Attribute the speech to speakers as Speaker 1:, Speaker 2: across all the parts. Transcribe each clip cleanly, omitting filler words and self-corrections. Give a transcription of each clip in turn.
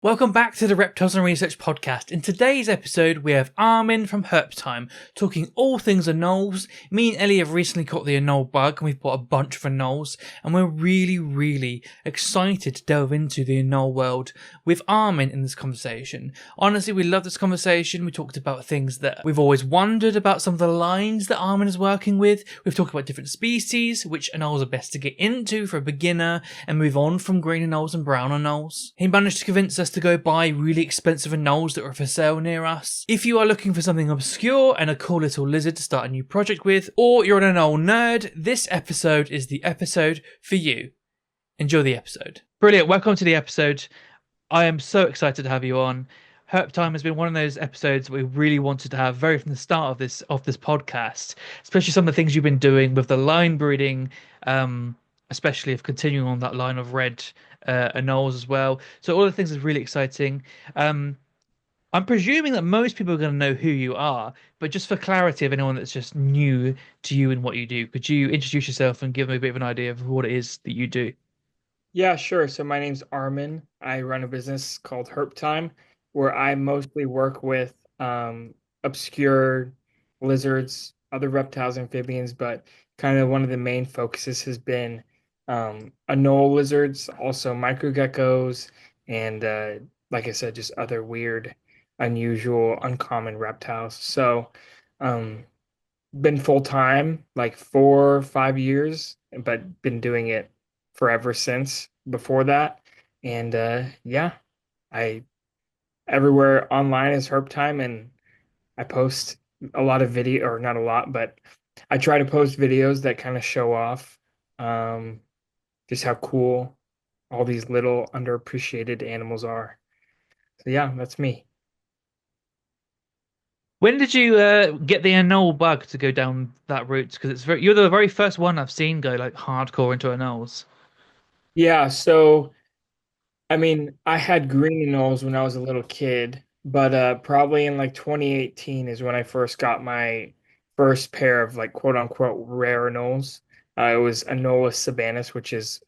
Speaker 1: Welcome back to the Reptiles and Research podcast. In today's episode, we have Armin from HerpTime talking all things anoles. Me and Ellie have recently caught the anole bug and we've bought a bunch of anoles, and we're really excited to delve into the anole world with Armin in this conversation. Honestly, we love this conversation. We talked about things that we've always wondered about, some of the lines that Armin is working with. We've talked about different species, which anoles are best to get into for a beginner, and move on from green anoles and brown anoles. He managed to convince us to go buy really expensive anoles that were for sale near us. If you are looking for something obscure and a cool little lizard to start a new project with, or you're an anole nerd, this episode is the episode for you. Enjoy the episode. Brilliant. Welcome to the episode. I am so excited to have you on. HerpTime has been one of those episodes we really wanted to have very from the start of this podcast, especially some of the things you've been doing with the line breeding, especially of continuing on that line of red anoles as well. So all the things is really exciting. I'm presuming that most people are going to know who you are, but just for clarity of anyone that's just new to you and what you do, could you introduce yourself and give me a bit of an idea of what it is that you do?
Speaker 2: Yeah, sure. So my name's Armin. I run a business called HerpTime, where I mostly work with obscure lizards, other reptiles, amphibians, but kind of one of the main focuses has been anole lizards, also microgeckos, and like I said, just other weird, unusual, uncommon reptiles. So um, been full time like 4 or 5 years, but been doing it forever since before that. And yeah, I everywhere online is herp time, and I post a lot of video, or not a lot, but I try to post videos that kind of show off um just how cool all these little underappreciated animals are. So yeah, that's me.
Speaker 1: When did you get the anole bug to go down that route? Because you're the very first one I've seen go like hardcore into anoles.
Speaker 2: Yeah, so I mean, I had green anoles when I was a little kid, but probably in like 2018 is when I first got my first pair of like quote unquote rare anoles. It was Anola sabanis, which is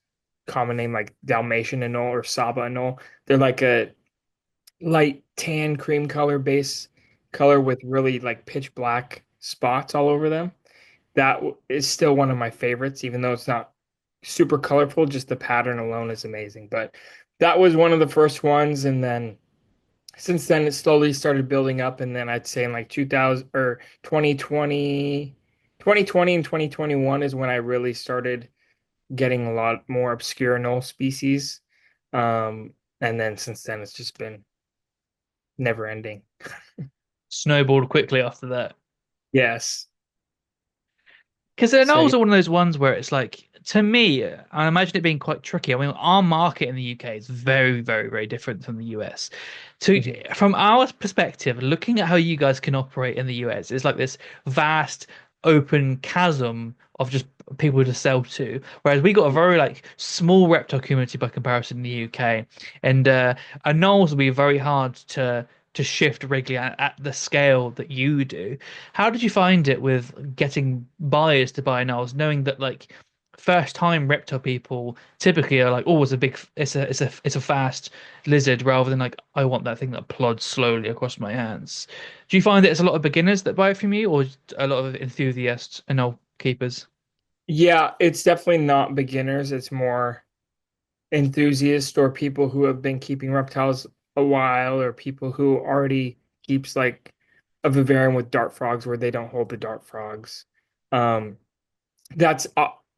Speaker 2: common name like Dalmatian anole or Saba anole. They're like a light tan cream color base color with really like pitch black spots all over them. Is still one of my favorites, even though it's not super colorful. Just the pattern alone is amazing. But that was one of the first ones, and then since then it slowly started building up. And then I'd say in like 2000 or 2020, 2020 and 2021 is when I really started getting a lot more obscure null species. And then since then it's just been never ending.
Speaker 1: Snowballed quickly after that.
Speaker 2: Yes.
Speaker 1: Because the
Speaker 2: So
Speaker 1: anoles are one of those ones where it's like, to me, I imagine it being quite tricky. I mean, our market in the UK is very different from the US.
Speaker 2: mhm.
Speaker 1: From our perspective, looking at how you guys can operate in the US, it's like this vast open chasm of just people to sell to. Whereas we got a very like small reptile community by comparison in the UK, and anoles will be very hard to shift regularly at the scale that you do. How did you find it with getting buyers to buy anoles, knowing that like first time reptile people typically are like, oh, it's a big, it's a fast lizard rather than like, I want that thing that plods slowly across my hands. Do you find that it's a lot of beginners that buy it from you, or a lot of enthusiasts anole keepers?
Speaker 2: Yeah, it's definitely not beginners. It's more enthusiasts or people who have been keeping reptiles a while, or people who already keeps like a vivarium with dart frogs where they don't hold the dart frogs. Um, that's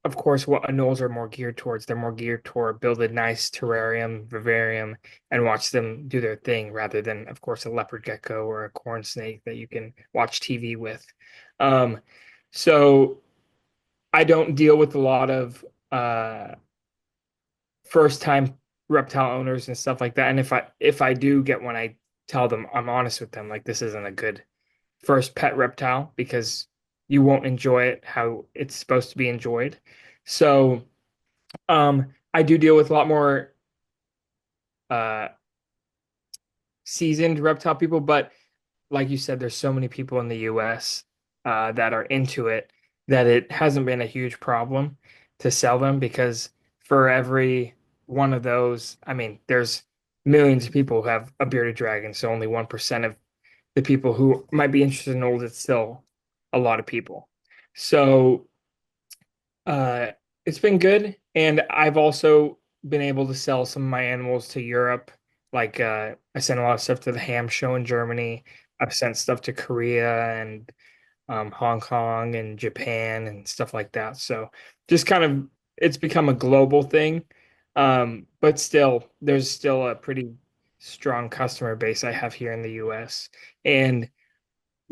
Speaker 2: of course what anoles are more geared towards. They're more geared toward build a nice terrarium, vivarium, and watch them do their thing rather than, of course, a leopard gecko or a corn snake that you can watch TV with. Um, so I don't deal with a lot of first time reptile owners and stuff like that. And if I do get one, I tell them, I'm honest with them, like this isn't a good first pet reptile because you won't enjoy it how it's supposed to be enjoyed. So I do deal with a lot more uh seasoned reptile people, but like you said, there's so many people in the US that are into it that it hasn't been a huge problem to sell them, because for every one of those, I mean, there's millions of people who have a bearded dragon, so only 1% of the people who might be interested in old, it's still a lot of people. So uh, it's been good, and I've also been able to sell some of my animals to Europe. Like I sent a lot of stuff to the Ham Show in Germany. I've sent stuff to Korea and Hong Kong and Japan and stuff like that. So just kind of it's become a global thing. But still, there's still a pretty strong customer base I have here in the US. And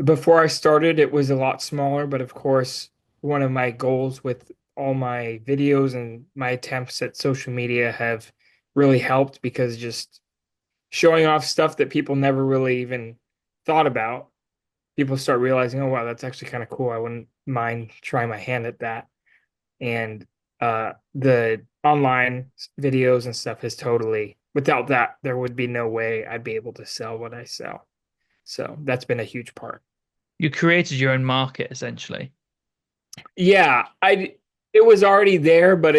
Speaker 2: before I started, it was a lot smaller, but of course, one of my goals with all my videos and my attempts at social media have really helped because just showing off stuff that people never really even thought about, people start realizing, oh wow, that's actually kind of cool. I wouldn't mind trying my hand at that. And the online videos and stuff has totally, without that, there would be no way I'd be able to sell what I sell. So that's been a huge part.
Speaker 1: You created your own market essentially.
Speaker 2: Yeah, it was already there, but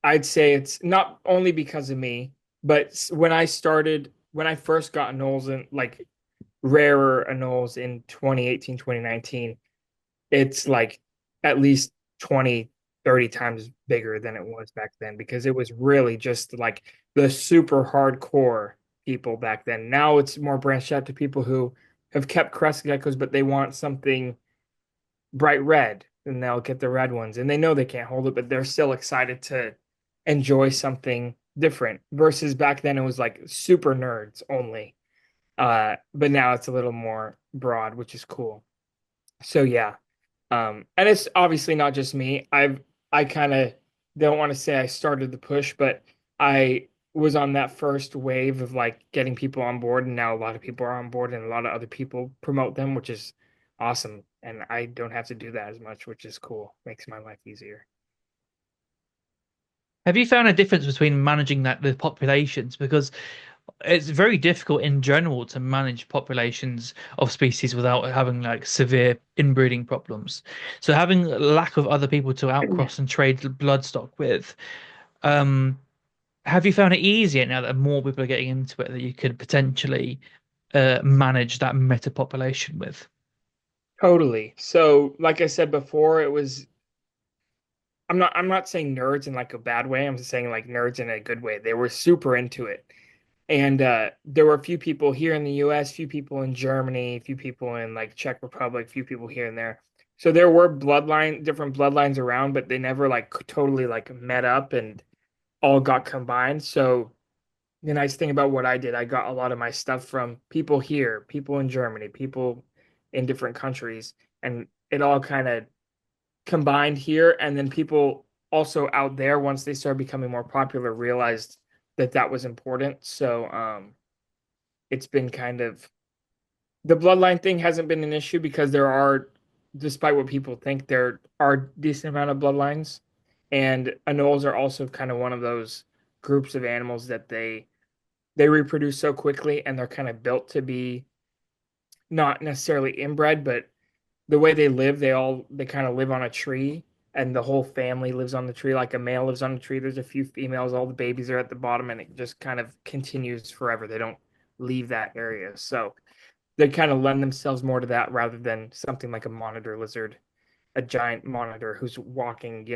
Speaker 2: I'd say it's not only because of me, but when I first got anoles in like rarer anoles in 2018, 2019, it's like at least 20, 30 times bigger than it was back then because it was really just like the super hardcore people back then. Now it's more branched out to people who have kept crest geckos, but they want something bright red, and they'll get the red ones. And they know they can't hold it, but they're still excited to enjoy something different. Versus back then it was like super nerds only. But now it's a little more broad, which is cool. So yeah. And it's obviously not just me. I kind of don't want to say I started the push, but I was on that first wave of like getting people on board, and now a lot of people are on board, and a lot of other people promote them, which is awesome. And I don't have to do that as much, which is cool. Makes my life easier.
Speaker 1: Have you found a difference between managing that the populations? Because it's very difficult in general to manage populations of species without having like severe inbreeding problems. So having a lack of other people to outcross and trade bloodstock with, um, have you found it easier now that more people are getting into it that you could potentially manage that meta population with?
Speaker 2: Totally. So, like I said before, it was I'm not saying nerds in like a bad way. I'm just saying like nerds in a good way. They were super into it. And there were a few people here in the US, few people in Germany, few people in like Czech Republic, few people here and there. So there were different bloodlines around, but they never like totally like met up and all got combined. So the nice thing about what I did, I got a lot of my stuff from people here, people in Germany, people in different countries, and it all kind of combined here. And then people also out there, once they started becoming more popular, realized that that was important. So it's been kind of the bloodline thing hasn't been an issue because there are, despite what people think, there are decent amount of bloodlines, and anoles are also kind of one of those groups of animals that they reproduce so quickly, and they're kind of built to be not necessarily inbred, but the way they live, they kind of live on a tree, and the whole family lives on the tree. Like a male lives on the tree. There's a few females. All the babies are at the bottom, and it just kind of continues forever. They don't leave that area, so they kind of lend themselves more to that rather than something like a monitor lizard, a giant monitor who's walking,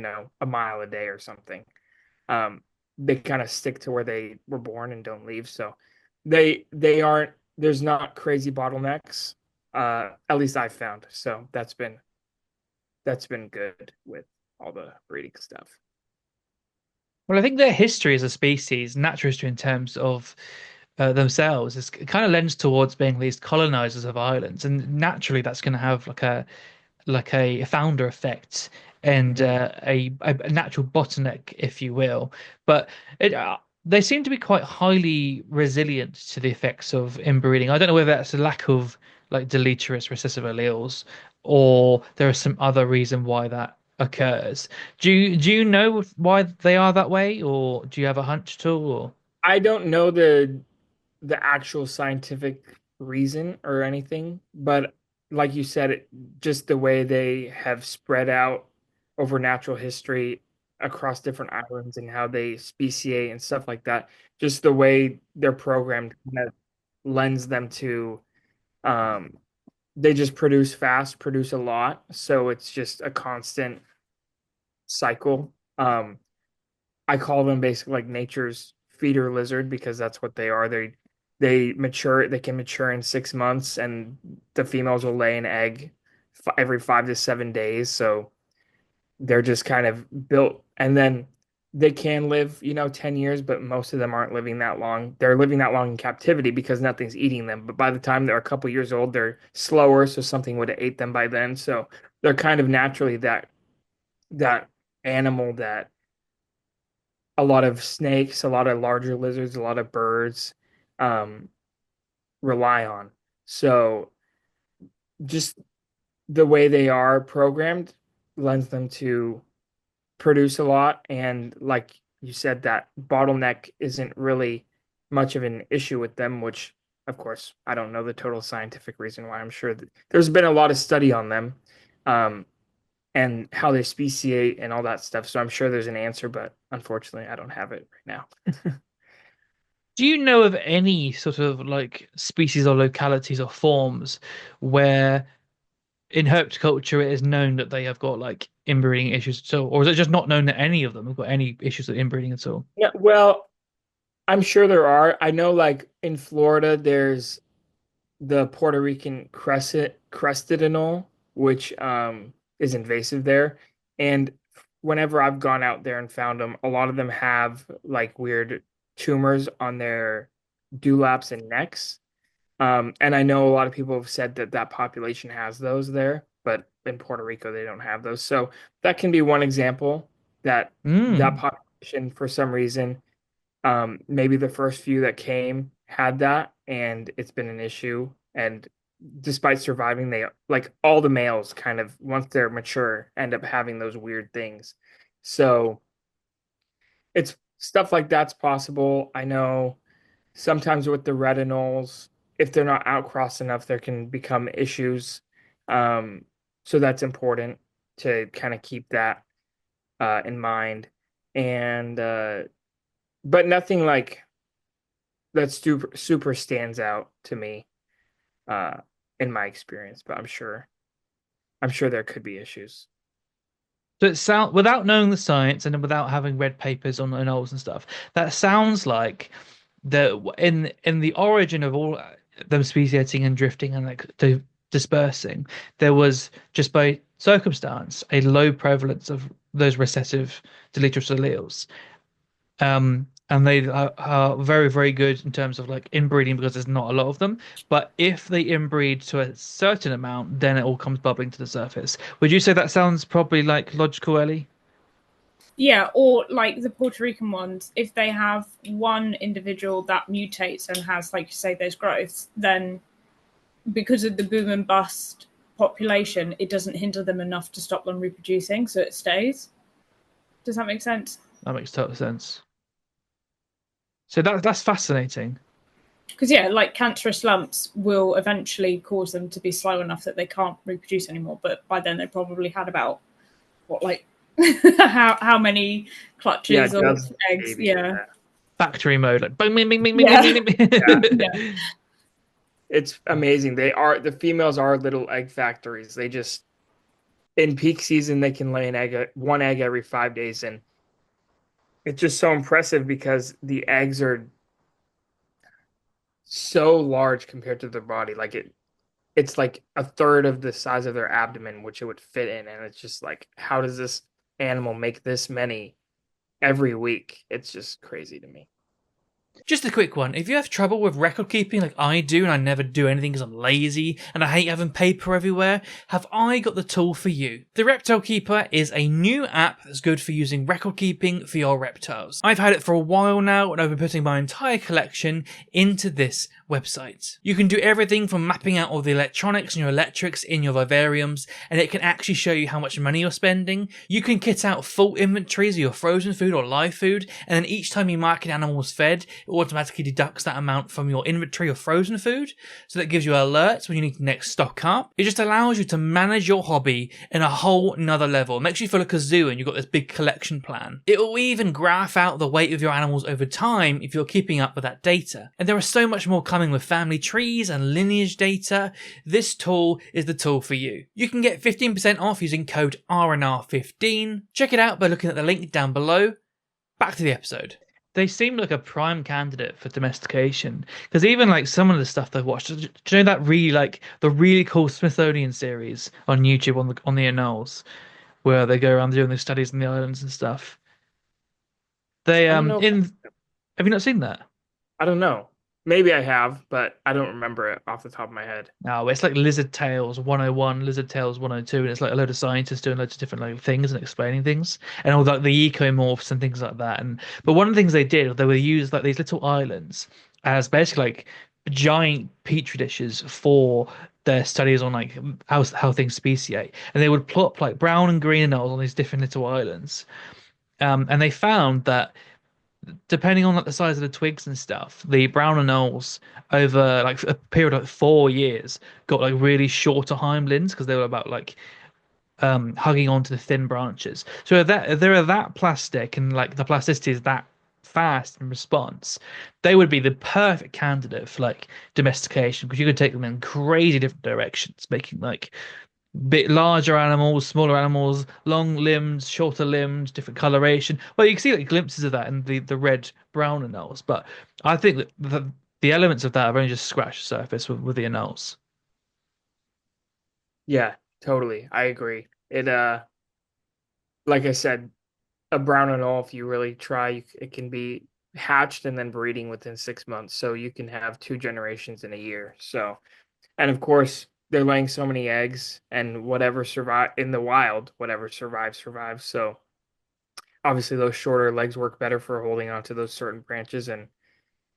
Speaker 2: a mile a day or something. Um, they kind of stick to where they were born and don't leave. So they aren't there's not crazy bottlenecks. At least I've found. So that's been good with all the breeding stuff.
Speaker 1: Well, I think their history as a species, natural history in terms of themselves, is kind of lends towards being these colonizers of islands, and naturally that's going to have like a founder effect and
Speaker 2: Mhm.
Speaker 1: a natural bottleneck, if you will. But they seem to be quite highly resilient to the effects of inbreeding. I don't know whether that's a lack of like deleterious recessive alleles or there is some other reason why that occurs. Do you know why they are that way, or do you have a hunch at all? Or
Speaker 2: I don't know the actual scientific reason or anything, but like you said, just the way they have spread out over natural history. across different islands and how they speciate and stuff like that. Just the way they're programmed kind of lends them to um, they just produce fast, produce a lot, so it's just a constant cycle. I call them basically like nature's feeder lizard because that's what they are. They mature. They can mature in 6 months, and the females will lay an egg every 5 to 7 days. So they're just kind of built, and then they can live, 10 years, but most of them aren't living that long. They're living that long in captivity because nothing's eating them. But by the time they're a couple years old, they're slower, so something would have ate them by then. So they're kind of naturally that animal that a lot of snakes, a lot of larger lizards, a lot of birds um, rely on. So just the way they are programmed lends them to produce a lot. And like you said, that bottleneck isn't really much of an issue with them, which, of course, I don't know the total scientific reason why. I'm sure that there's been a lot of study on them. And how they speciate and all that stuff. So I'm sure there's an answer, but unfortunately, I don't have it right now.
Speaker 1: Do you know of any sort of like species or localities or forms where in herpetoculture it is known that they have got like inbreeding issues at all? Or is it just not known that any of them have got any issues with inbreeding at all?
Speaker 2: Yeah, well, I'm sure there are. I know, like in Florida, there's the Puerto Rican crested anole, which is invasive there. And whenever I've gone out there and found them, a lot of them have like weird tumors on their dewlaps and necks. And I know a lot of people have said that that population has those there, but in Puerto Rico they don't have those. So that can be one example that that
Speaker 1: Hmm.
Speaker 2: population, for some reason, maybe the first few that came had that, and it's been an issue. And despite surviving, they like all the males kind of once they're mature end up having those weird things. So it's stuff like that's possible. I know sometimes with the retinols, if they're not outcrossed enough, there can become issues. Um, so that's important to kind of keep that in mind. And but nothing like that super stands out to me uh, in my experience. But I'm sure there could be issues.
Speaker 1: So it sound without knowing the science and without having read papers on anoles and stuff, that sounds like the in the origin of all them speciating and drifting and like dispersing, there was just by circumstance a low prevalence of those recessive deleterious alleles. And they are very, very good in terms of like inbreeding because there's not a lot of them. But if they inbreed to a certain amount, then it all comes bubbling to the surface. Would you say that sounds probably like logical, Ellie?
Speaker 3: Yeah, or like the Puerto Rican ones, if they have one individual that mutates and has, like you say, those growths, then because of the boom and bust population, it doesn't hinder them enough to stop them reproducing, so it stays. Does that make sense?
Speaker 1: That makes total sense. So that's fascinating.
Speaker 3: Because yeah, like cancerous lumps will eventually cause them to be slow enough that they can't reproduce anymore. But by then they probably had about what, like how many
Speaker 2: Yeah,
Speaker 3: clutches
Speaker 2: it
Speaker 3: or
Speaker 2: does.
Speaker 3: eggs?
Speaker 2: Maybe.
Speaker 3: Yeah,
Speaker 1: Factory mode, like bing, bing, bing, bing, bing,
Speaker 3: yeah,
Speaker 1: bing, bing,
Speaker 3: yeah.
Speaker 1: bing.
Speaker 2: It's amazing. The females are little egg factories. They just in peak season they can lay one egg every 5 days, and it's just so impressive because the eggs are so large compared to their body. Like it's like a third of the size of their abdomen, which it would fit in, and it's just like, how does this animal make this many every week? It's just crazy to me.
Speaker 1: Just a quick one. If you have trouble with record keeping like I do and I never do anything because I'm lazy and I hate having paper everywhere, have I got the tool for you? The Reptile Keeper is a new app that's good for using record keeping for your reptiles. I've had it for a while now and I've been putting my entire collection into this website. You can do everything from mapping out all the electronics and your electrics in your vivariums, and it can actually show you how much money you're spending. You can kit out full inventories of your frozen food or live food, and then each time you mark an animal as fed, it automatically deducts that amount from your inventory of frozen food, so that gives you alerts when you need to next stock up. It just allows you to manage your hobby in a whole nother level. It makes you feel like a zoo and you've got this big collection plan. It will even graph out the weight of your animals over time if you're keeping up with that data. And there is so much more coming with family trees and lineage data. This tool is the tool for you. You can get 15% off using code RNR15. Check it out by looking at the link down below. Back to the episode. They seem like a prime candidate for domestication, because even like some of the stuff they've watched, do you know that really like the really cool Smithsonian series on YouTube on the Anoles, where they go around doing the studies in the islands and stuff. They
Speaker 2: I don't know.
Speaker 1: have you not seen that?
Speaker 2: I don't know. Maybe I have, but I don't remember it off the top of my head.
Speaker 1: No, it's like Lizard Tales 101, Lizard Tales 102, and it's like a load of scientists doing loads of different like things and explaining things, and all like the ecomorphs and things like that. And but one of the things they did, they would use like these little islands as basically like giant petri dishes for their studies on like how things speciate, and they would plop like brown and green anoles on these different little islands. And they found that depending on like the size of the twigs and stuff, the brown anoles over like a period of like 4 years got like really shorter hind limbs because they were about like hugging onto the thin branches. So if they're that plastic and like the plasticity is that fast in response, they would be the perfect candidate for like domestication because you could take them in crazy different directions, making like bit larger animals, smaller animals, long limbed, shorter limbed, different coloration. Well, you can see like glimpses of that in the red brown anoles, but I think that the elements of that have only just scratched the surface with the anoles.
Speaker 2: Yeah, totally. I agree. Like I said, a brown anole, if you really try, it can be hatched and then breeding within 6 months. So you can have two generations in a year. So, and of course, they're laying so many eggs, and whatever survive in the wild, whatever survives, survives. So obviously, those shorter legs work better for holding onto those certain branches, and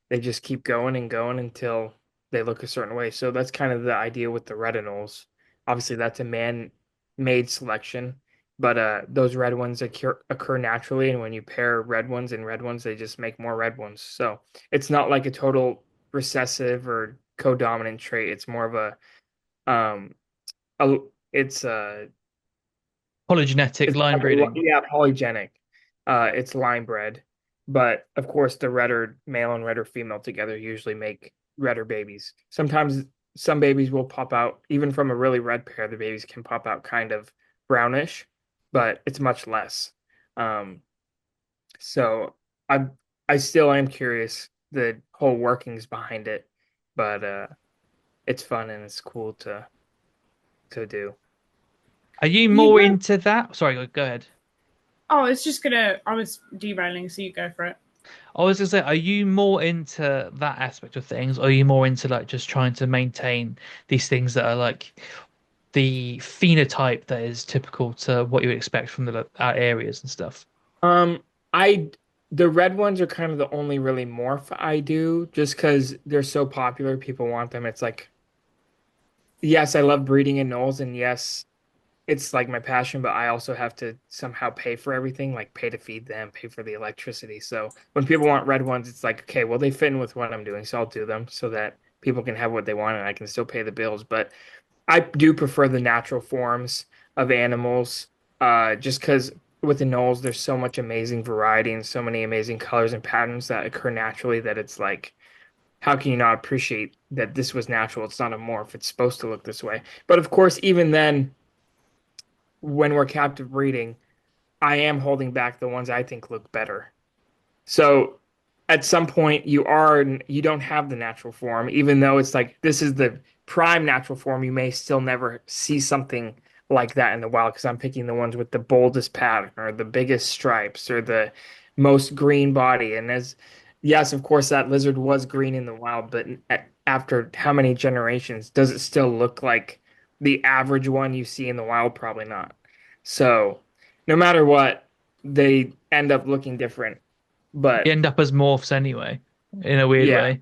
Speaker 2: they just keep going and going until they look a certain way. So that's kind of the idea with the retinols. Obviously, that's a man-made selection, but those red ones occur naturally, and when you pair red ones and red ones, they just make more red ones. So it's not like a total recessive or co-dominant trait. It's more of um, a it's
Speaker 1: Polygenetic
Speaker 2: it's
Speaker 1: line breeding.
Speaker 2: yeah, polygenic. It's line bred, but of course the redder male and redder female together usually make redder babies. Sometimes some babies will pop out, even from a really red pair, the babies can pop out kind of brownish, but it's much less. Um, so I I still am curious the whole workings behind it, but it's fun and it's cool to do.
Speaker 1: Are you
Speaker 3: You
Speaker 1: more
Speaker 3: don't.
Speaker 1: into that? Sorry, go ahead.
Speaker 3: Oh, it's just gonna. I was derailing, so you go for it.
Speaker 1: I was gonna say, are you more into that aspect of things, or are you more into like just trying to maintain these things that are like the phenotype that is typical to what you would expect from the our areas and stuff?
Speaker 2: Um, I the red ones are kind of the only really morph I do, just because they're so popular, people want them. It's like, yes, I love breeding in knolls, and yes, it's like my passion, but I also have to somehow pay for everything, like pay to feed them, pay for the electricity. So when people want red ones, it's like, okay, well, they fit in with what I'm doing, so I'll do them so that people can have what they want and I can still pay the bills. But I do prefer the natural forms of animals, just because with the knolls, there's so much amazing variety and so many amazing colors and patterns that occur naturally that it's like, how can you not appreciate that this was natural? It's not a morph. It's supposed to look this way. But of course, even then, when we're captive breeding, I am holding back the ones I think look better. So at some point you don't have the natural form, even though it's like this is the prime natural form, you may still never see something like that in the wild because I'm picking the ones with the boldest pattern or the biggest stripes or the most green body. And as yes, of course that lizard was green in the wild, but after how many generations does it still look like the average one you see in the wild? Probably not. So no matter what, they end up looking different.
Speaker 1: They
Speaker 2: But
Speaker 1: end up as morphs anyway, in a weird
Speaker 2: yeah,
Speaker 1: way.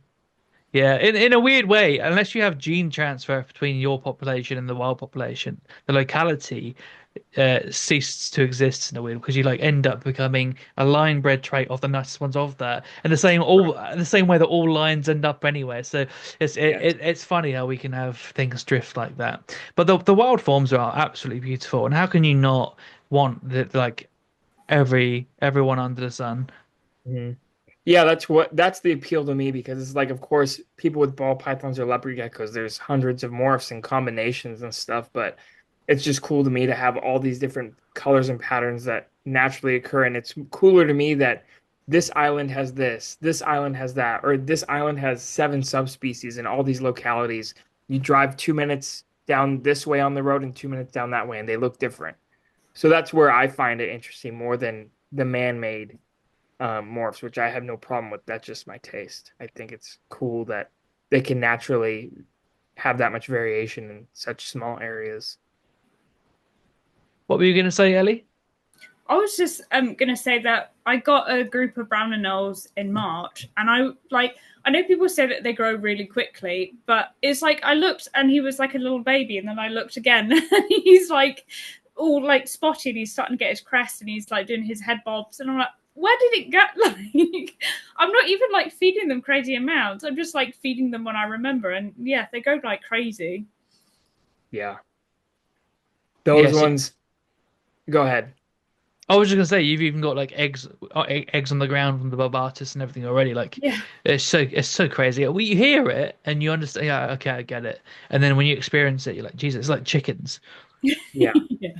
Speaker 1: Yeah, in a weird way, unless you have gene transfer between your population and the wild population, the locality ceases to exist in a way because you like end up becoming a line bred trait of the nicest ones of that, and the same way that all lions end up anyway. So
Speaker 2: Yes.
Speaker 1: it's funny how we can have things drift like that. But the wild forms are absolutely beautiful, and how can you not want like everyone under the sun?
Speaker 2: Mhm. Yeah, that's the appeal to me because it's like, of course, people with ball pythons or leopard geckos, there's hundreds of morphs and combinations and stuff, but it's just cool to me to have all these different colors and patterns that naturally occur. And it's cooler to me that this island has this island has that, or this island has 7 subspecies in all these localities. You drive 2 minutes down this way on the road and 2 minutes down that way, and they look different. So that's where I find it interesting more than the man-made morphs, which I have no problem with. That's just my taste. I think it's cool that they can naturally have that much variation in such small areas.
Speaker 1: What were you going to say, Ellie?
Speaker 3: I was just gonna say that I got a group of brown anoles in March, and I know people say that they grow really quickly, but it's like I looked and he was like a little baby, and then I looked again and he's like all like spotted. He's starting to get his crest, and he's like doing his head bobs, and I'm like, where did it get? Like, I'm not even like feeding them crazy amounts. I'm just like feeding them when I remember, and yeah, they go like crazy.
Speaker 2: Yeah. Those
Speaker 1: Yes,
Speaker 2: ones, go ahead.
Speaker 1: I was just gonna say you've even got like eggs on the ground from the Barbatus and everything already. Like
Speaker 3: Yeah.
Speaker 1: it's so crazy. We you hear it and you understand. Yeah, okay, I get it. And then when you experience it, you're like, Jesus, it's like chickens.
Speaker 2: Yeah,
Speaker 3: Yeah.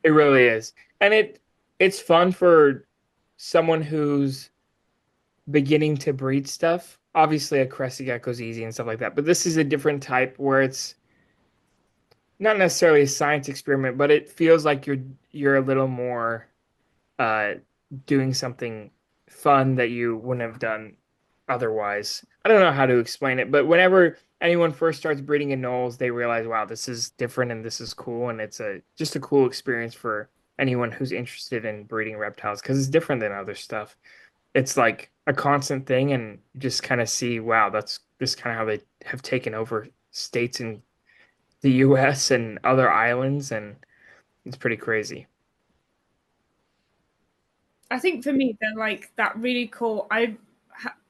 Speaker 2: it really is. And it's fun for someone who's beginning to breed stuff. Obviously, a crested gecko's easy and stuff like that, but this is a different type where it's not necessarily a science experiment, but it feels like you're a little more uh, doing something fun that you wouldn't have done otherwise. I don't know how to explain it, but whenever anyone first starts breeding in Knowles, they realize, wow, this is different and this is cool, and it's a just a cool experience for anyone who's interested in breeding reptiles because it's different than other stuff. It's like a constant thing, and you just kind of see, wow, that's just kind of how they have taken over states in the U.S. and other islands, and it's pretty crazy.
Speaker 3: I think for me, they're like that really cool.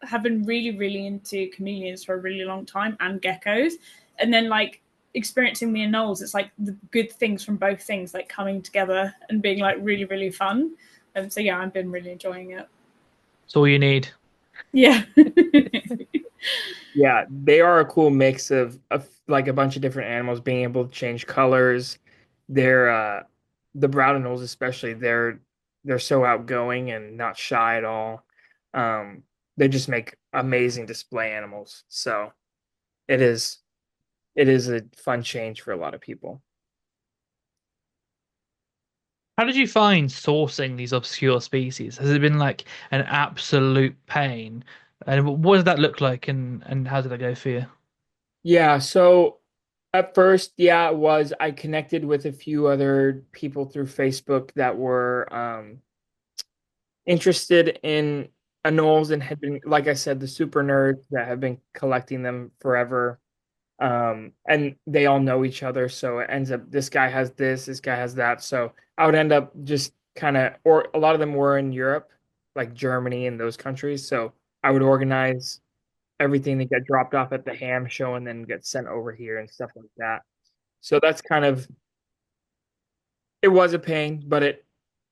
Speaker 3: Have been really, really into chameleons for a really long time and geckos. And then, like, experiencing the anoles, it's like the good things from both things, like coming together and being like really, really fun. And so, yeah, I've been really enjoying it.
Speaker 1: It's all you need.
Speaker 3: Yeah.
Speaker 2: Yeah, they are a cool mix of like a bunch of different animals being able to change colors. They're the brown and nose especially, they're so outgoing and not shy at all. They just make amazing display animals. So it is it is a fun change for a lot of people.
Speaker 1: How did you find sourcing these obscure species? Has it been like an absolute pain? And what does that look like and how did that go for you?
Speaker 2: Yeah, so at first, yeah, it was. I connected with a few other people through Facebook that were interested in anoles and had been, like I said, the super nerds that have been collecting them forever. And they all know each other, so it ends up this guy has this guy has that. So I would end up just kind of, or a lot of them were in Europe, like Germany and those countries. So I would organize everything to get dropped off at the ham show and then get sent over here and stuff like that. So that's kind of it was a pain, but it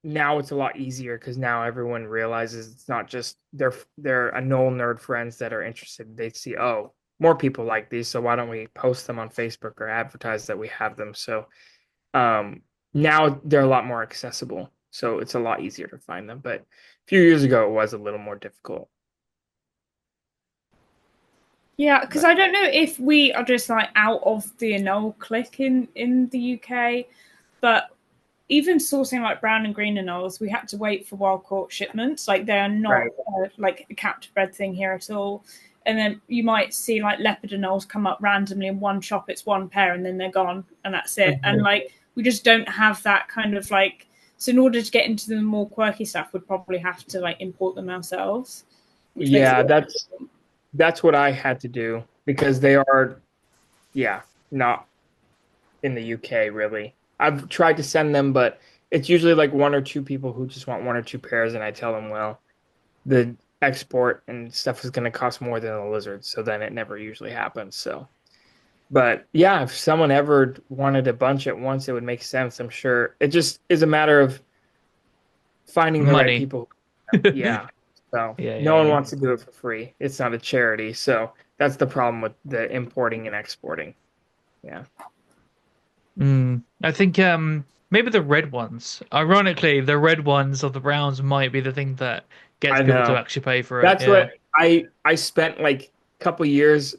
Speaker 2: now it's a lot easier because now everyone realizes it's not just they're a null nerd friends that are interested. They see, oh, more people like these, so why don't we post them on Facebook or advertise that we have them? So now they're a lot more accessible. So it's a lot easier to find them. But a few years ago it was a little more difficult.
Speaker 3: Yeah, because
Speaker 2: But
Speaker 3: I don't know if we are just like out of the anole clique in the UK, but even sourcing like brown and green anoles, we had to wait for wild caught shipments. Like they are not
Speaker 2: right.
Speaker 3: like a captive bred thing here at all. And then you might see like leopard anoles come up randomly in one shop. It's one pair, and then they're gone, and that's it. And
Speaker 2: Mhm.
Speaker 3: like we just don't have that kind of like. So in order to get into the more quirky stuff, we'd probably have to like import them ourselves, which makes it
Speaker 2: Yeah,
Speaker 3: a bit
Speaker 2: that's
Speaker 3: difficult.
Speaker 2: That's what I had to do because they are, yeah, not in the UK really. I've tried to send them, but it's usually like one or two people who just want one or two pairs, and I tell them, well, the export and stuff is going to cost more than the lizard, so then it never usually happens. So, but yeah, if someone ever wanted a bunch at once, it would make sense. I'm sure it just is a matter of finding the right
Speaker 1: Money.
Speaker 2: people.
Speaker 1: Yeah,
Speaker 2: Yeah. So
Speaker 1: yeah,
Speaker 2: no one
Speaker 1: yeah.
Speaker 2: wants to do it for free. It's not a charity. So that's the problem with the importing and exporting. Yeah.
Speaker 1: I think maybe the red ones. Ironically, the red ones or the browns might be the thing that gets
Speaker 2: I
Speaker 1: people to
Speaker 2: know.
Speaker 1: actually pay for it.
Speaker 2: That's
Speaker 1: Yeah.
Speaker 2: what I spent like a couple years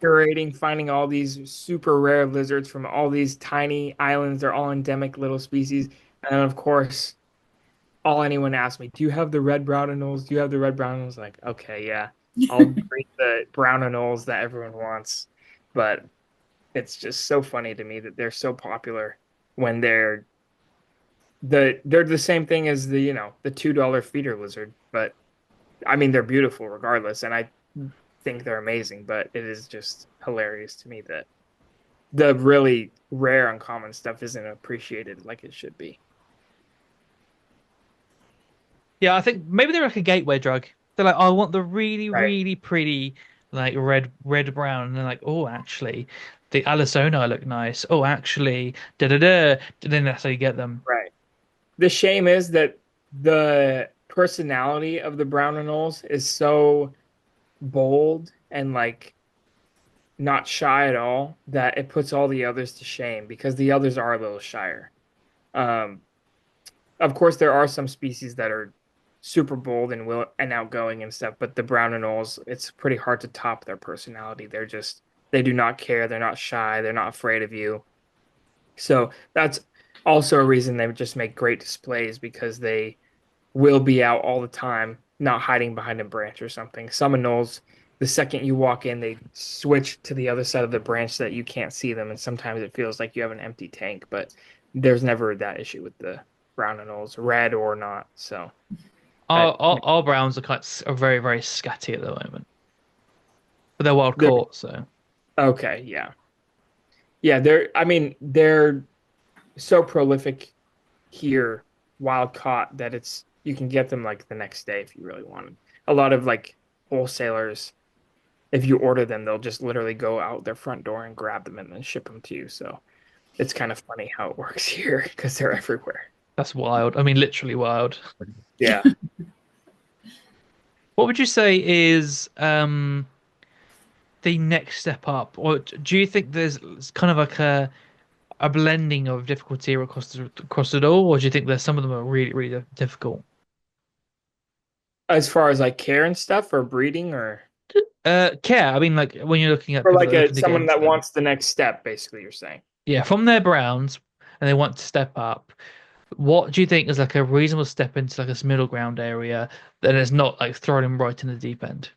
Speaker 2: curating, finding all these super rare lizards from all these tiny islands. They're all endemic little species. And of course, all anyone asked me, "Do you have the red brown anoles? Do you have the red brown anoles?" Like, okay, yeah, I'll bring the brown anoles that everyone wants. But it's just so funny to me that they're so popular when they're the same thing as the, the $2 feeder lizard. But I mean, they're beautiful regardless, and I think they're amazing. But it is just hilarious to me that the really rare uncommon stuff isn't appreciated like it should be.
Speaker 1: Yeah, I think maybe they're like a gateway drug. They're like, I want the really,
Speaker 2: Right.
Speaker 1: really pretty, like red brown. And they're like, oh, actually, the Alisoni look nice. Oh, actually, da da da. Then that's how you get them.
Speaker 2: Right. The shame is that the personality of the brown and Knowles is so bold and like not shy at all that it puts all the others to shame because the others are a little shyer. Um, of course, there are some species that are super bold and will and outgoing and stuff, but the brown and Knowles, it's pretty hard to top their personality. They do not care. They're not shy. They're not afraid of you. So that's also a reason they just make great displays because they will be out all the time, not hiding behind a branch or something. Some anoles, the second you walk in, they switch to the other side of the branch so that you can't see them, and sometimes it feels like you have an empty tank, but there's never that issue with the brown anoles, red or not. So
Speaker 1: Our,
Speaker 2: that
Speaker 1: our, our browns are are very, very scatty at the moment, but they're wild
Speaker 2: they're
Speaker 1: caught. So
Speaker 2: okay, yeah. Yeah, they're so prolific here, wild caught, that it's you can get them like the next day if you really wanted. A lot of like wholesalers, if you order them, they'll just literally go out their front door and grab them and then ship them to you. So it's kind of funny how it works here because they're everywhere.
Speaker 1: that's wild. I mean, literally wild.
Speaker 2: Yeah.
Speaker 1: What would you say is the next step up, or do you think there's kind of like a blending of difficulty across it all, or do you think there's some of them are really, really difficult?
Speaker 2: As far as like care and stuff or breeding
Speaker 1: Care. I mean, like when you're looking at
Speaker 2: or
Speaker 1: people
Speaker 2: like
Speaker 1: that are looking to get
Speaker 2: someone
Speaker 1: into
Speaker 2: that
Speaker 1: them.
Speaker 2: wants the next step, basically, you're saying.
Speaker 1: Yeah, from their browns and they want to step up. What do you think is like a reasonable step into like this middle ground area that is not like throwing them right in the deep end?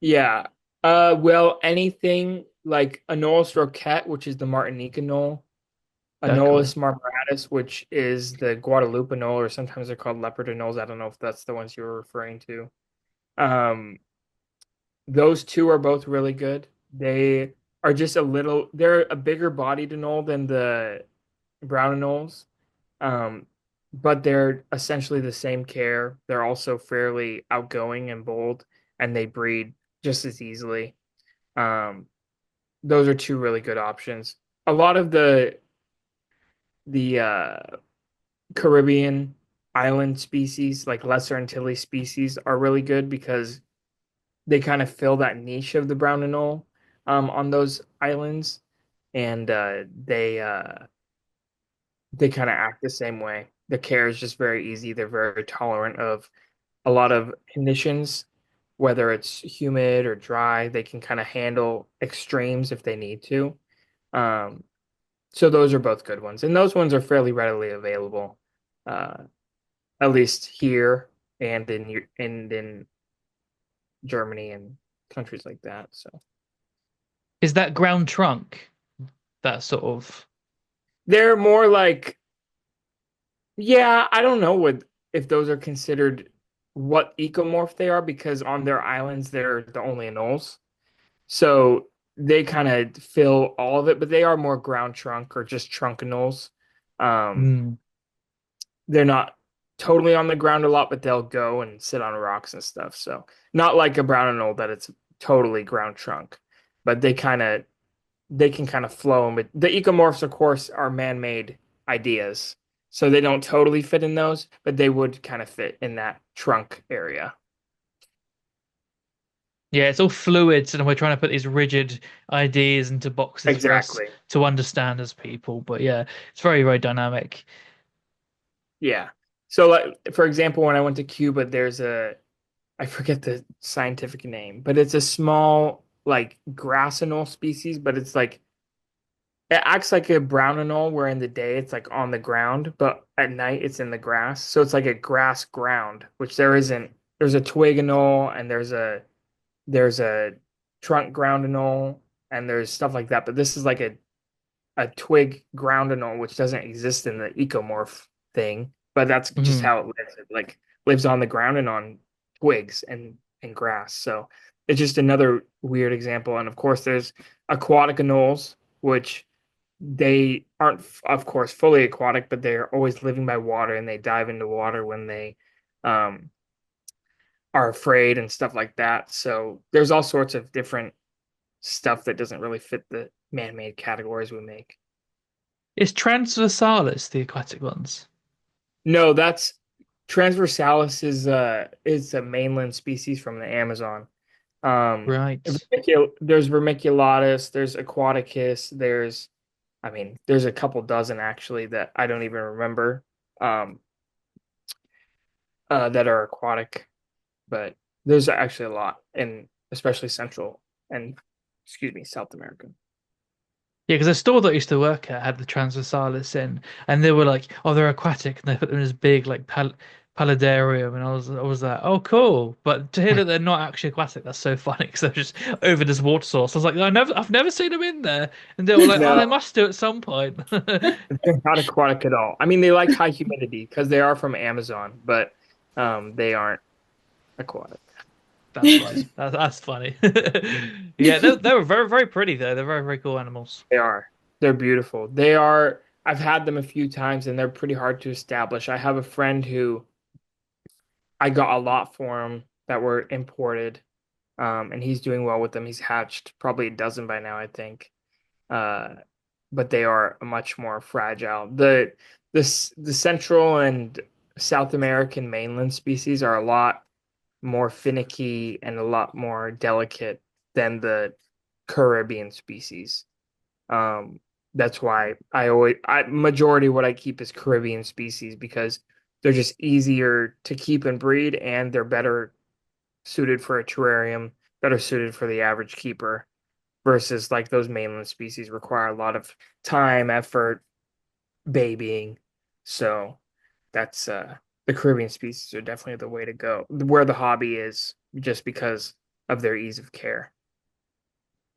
Speaker 2: Yeah. Well, anything like Anolis roquette, which is the Martinique anole,
Speaker 1: Cool.
Speaker 2: Anolis marmoratus, which is the Guadalupe anole, or sometimes they're called leopard anoles. I don't know if that's the ones you were referring to. Um, those two are both really good. They are just they're a bigger bodied anole than the brown anoles. But they're essentially the same care. They're also fairly outgoing and bold, and they breed just as easily. Um, those are two really good options. A lot of the Caribbean island species, like Lesser Antilles species, are really good because they kind of fill that niche of the brown anole on those islands, and they kind of act the same way. The care is just very easy. They're very tolerant of a lot of conditions, whether it's humid or dry. They can kind of handle extremes if they need to. Um, so those are both good ones, and those ones are fairly readily available, uh, at least here and in Germany and countries like that. So
Speaker 1: Is that ground trunk that sort of
Speaker 2: they're more like, yeah, I don't know what if those are considered. what ecomorph they are because on their islands they're the only anoles. So they kind of fill all of it, but they are more ground trunk or just trunk anoles. Um,
Speaker 1: Mm.
Speaker 2: they're not totally on the ground a lot, but they'll go and sit on rocks and stuff. So not like a brown anole that it's totally ground trunk, but they can kind of flow. But the ecomorphs, of course, are man-made ideas, so they don't totally fit in those, but they would kind of fit in that trunk area.
Speaker 1: Yeah, it's all fluids, and we're trying to put these rigid ideas into boxes for us
Speaker 2: Exactly.
Speaker 1: to understand as people. But yeah, it's very, very dynamic.
Speaker 2: Yeah. So, like, for example, when I went to Cuba, I forget the scientific name, but it's a small, like, grass anole species, but it's like, it acts like a brown anole, where in the day it's like on the ground, but at night it's in the grass. So it's like a grass ground, which there isn't. There's a twig anole and there's a trunk ground anole and there's stuff like that. But this is like a twig ground anole, which doesn't exist in the ecomorph thing, but that's just
Speaker 1: Mhm.
Speaker 2: how it lives. It like lives on the ground and on twigs and grass. So it's just another weird example. And of course, there's aquatic anoles, which they aren't, of course, fully aquatic, but they're always living by water and they dive into water when they um, are afraid and stuff like that. So there's all sorts of different stuff that doesn't really fit the man-made categories we make.
Speaker 1: Is transversalis the aquatic ones?
Speaker 2: No, that's transversalis is a mainland species from the Amazon.
Speaker 1: Right.
Speaker 2: There's vermiculatus, there's aquaticus, I mean, there's a couple dozen actually that I don't even remember um, that are aquatic, but there's actually a lot in especially Central and excuse me, South America.
Speaker 1: Yeah, because the store that I used to work at had the transversalis in, and they were like, "Oh, they're aquatic," and they put them in this big like paludarium, and I was like, "Oh, cool!" But to hear that they're not actually aquatic, that's so funny because they're just over this water source. I was like, I've never seen them in there," and they were like, "Oh,
Speaker 2: No,
Speaker 1: they must do at some point."
Speaker 2: they're not aquatic at all. I mean, they like high humidity because they are from Amazon, but they aren't aquatic.
Speaker 1: That's funny. That's funny. Yeah, they were very, very pretty though. They're very, very cool animals.
Speaker 2: They are. They're beautiful. They are. I've had them a few times and they're pretty hard to establish. I have a friend who I got a lot for him that were imported, and he's doing well with them. He's hatched probably a dozen by now, I think. Uh, but they are much more fragile. The Central and South American mainland species are a lot more finicky and a lot more delicate than the Caribbean species. Um, that's why majority what I keep is Caribbean species because they're just easier to keep and breed and they're better suited for a terrarium, better suited for the average keeper versus like those mainland species require a lot of time, effort, babying. So that's the Caribbean species are definitely the way to go. Where the hobby is just because of their ease of care.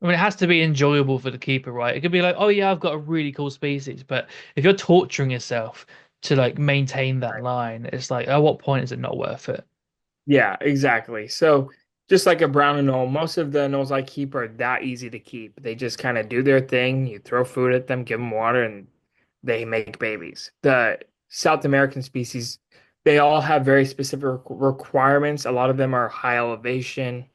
Speaker 1: I mean, it has to be enjoyable for the keeper, right? It could be like, oh yeah, I've got a really cool species, but if you're torturing yourself to like maintain that line, it's like, at what point is it not worth it?
Speaker 2: Yeah, exactly. So just like a brown anole, most of the anoles I keep are that easy to keep. They just kind of do their thing. You throw food at them, give them water, and they make babies. The South American species, they all have very specific requirements. A lot of them are high elevation.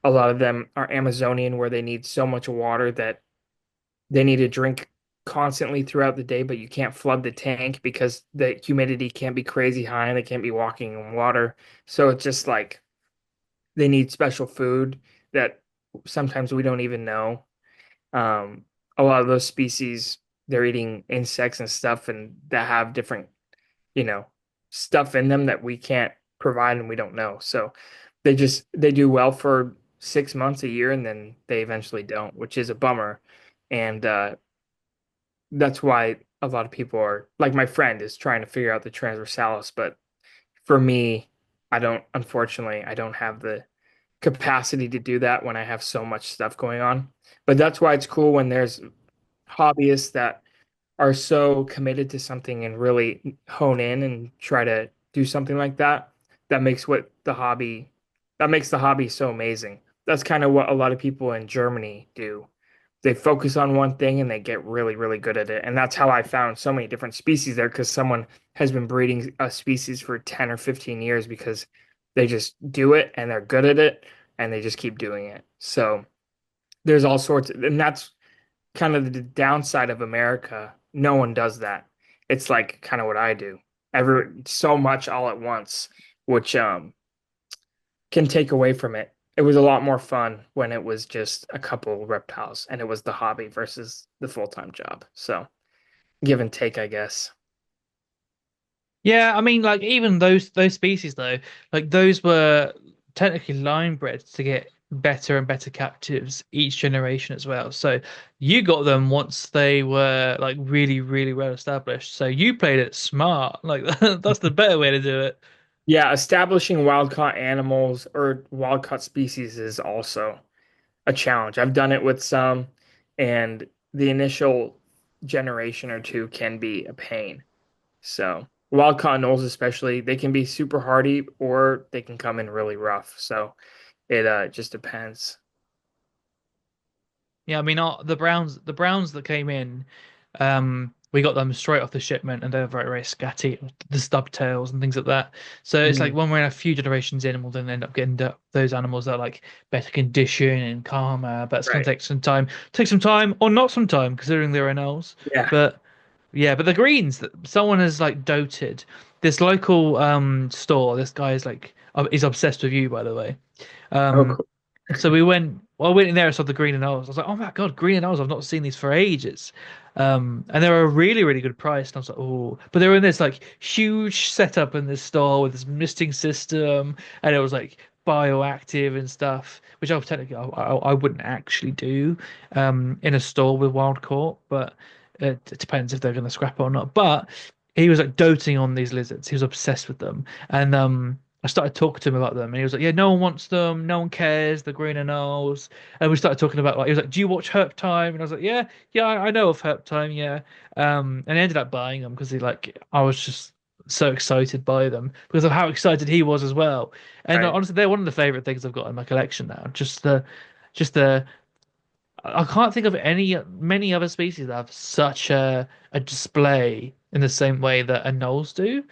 Speaker 2: A lot of them are Amazonian, where they need so much water that they need to drink constantly throughout the day, but you can't flood the tank because the humidity can't be crazy high and they can't be walking in water. So it's just like they need special food that sometimes we don't even know. Um, a lot of those species, they're eating insects and stuff and that have different, you know, stuff in them that we can't provide and we don't know. So they do well for 6 months a year and then they eventually don't, which is a bummer. And that's why a lot of people are like my friend is trying to figure out the transversalis, but for me, unfortunately, I don't have the capacity to do that when I have so much stuff going on. But that's why it's cool when there's hobbyists that are so committed to something and really hone in and try to do something like that. that makes what the hobby that makes the hobby so amazing. That's kind of what a lot of people in Germany do. They focus on one thing and they get really, really good at it. And that's how I found so many different species there because someone has been breeding a species for 10 or 15 years because they just do it and they're good at it and they just keep doing it. So there's all sorts and that's kind of the downside of America. No one does that. It's like kind of what I do. So much all at once, which can take away from it. It was a lot more fun when it was just a couple reptiles and it was the hobby versus the full-time job. So give and take, I guess.
Speaker 1: Yeah, I mean, like even those species though, like those were technically line bred to get better and better captives each generation as well. So you got them once they were like really, really well established. So you played it smart. Like that's the better way to do it.
Speaker 2: Yeah, establishing wild caught animals or wild caught species is also a challenge. I've done it with some, and the initial generation or two can be a pain. So wild caught anoles especially, they can be super hardy or they can come in really rough. So it just depends.
Speaker 1: Yeah, I mean, the browns that came in, we got them straight off the shipment, and they're very, very scatty, the stub tails and things like that. So it's like
Speaker 2: Mhm.
Speaker 1: when we're a few generations in, we'll then end up getting those animals that are like better condition and calmer, but it's going
Speaker 2: Right.
Speaker 1: to take some time or not some time considering they're anoles.
Speaker 2: Yeah.
Speaker 1: But yeah, but the greens that someone has like doted. This local store, this guy is like is obsessed with you, by the way.
Speaker 2: Oh,
Speaker 1: Um,
Speaker 2: cool.
Speaker 1: so we went. Well, I went in there and saw the green and O's. I was like, oh my God, green and O's! I've not seen these for ages. And they were a really, really good price. And I was like, oh, but they were in this like huge setup in this store with this misting system, and it was like bioactive and stuff, which I wouldn't actually do in a store with wild caught, but it depends if they're going to scrap it or not. But he was like doting on these lizards. He was obsessed with them, and I started talking to him about them, and he was like, "Yeah, no one wants them, no one cares, the green anoles." And we started talking about like, he was like, "Do you watch HerpTime?" And I was like, "Yeah, yeah, I know of HerpTime, yeah." And I ended up buying them because I was just so excited by them because of how excited he was as well. And
Speaker 2: Right.
Speaker 1: honestly, they're one of the favorite things I've got in my collection now. Just the, I can't think of many other species that have such a display in the same way that anoles do.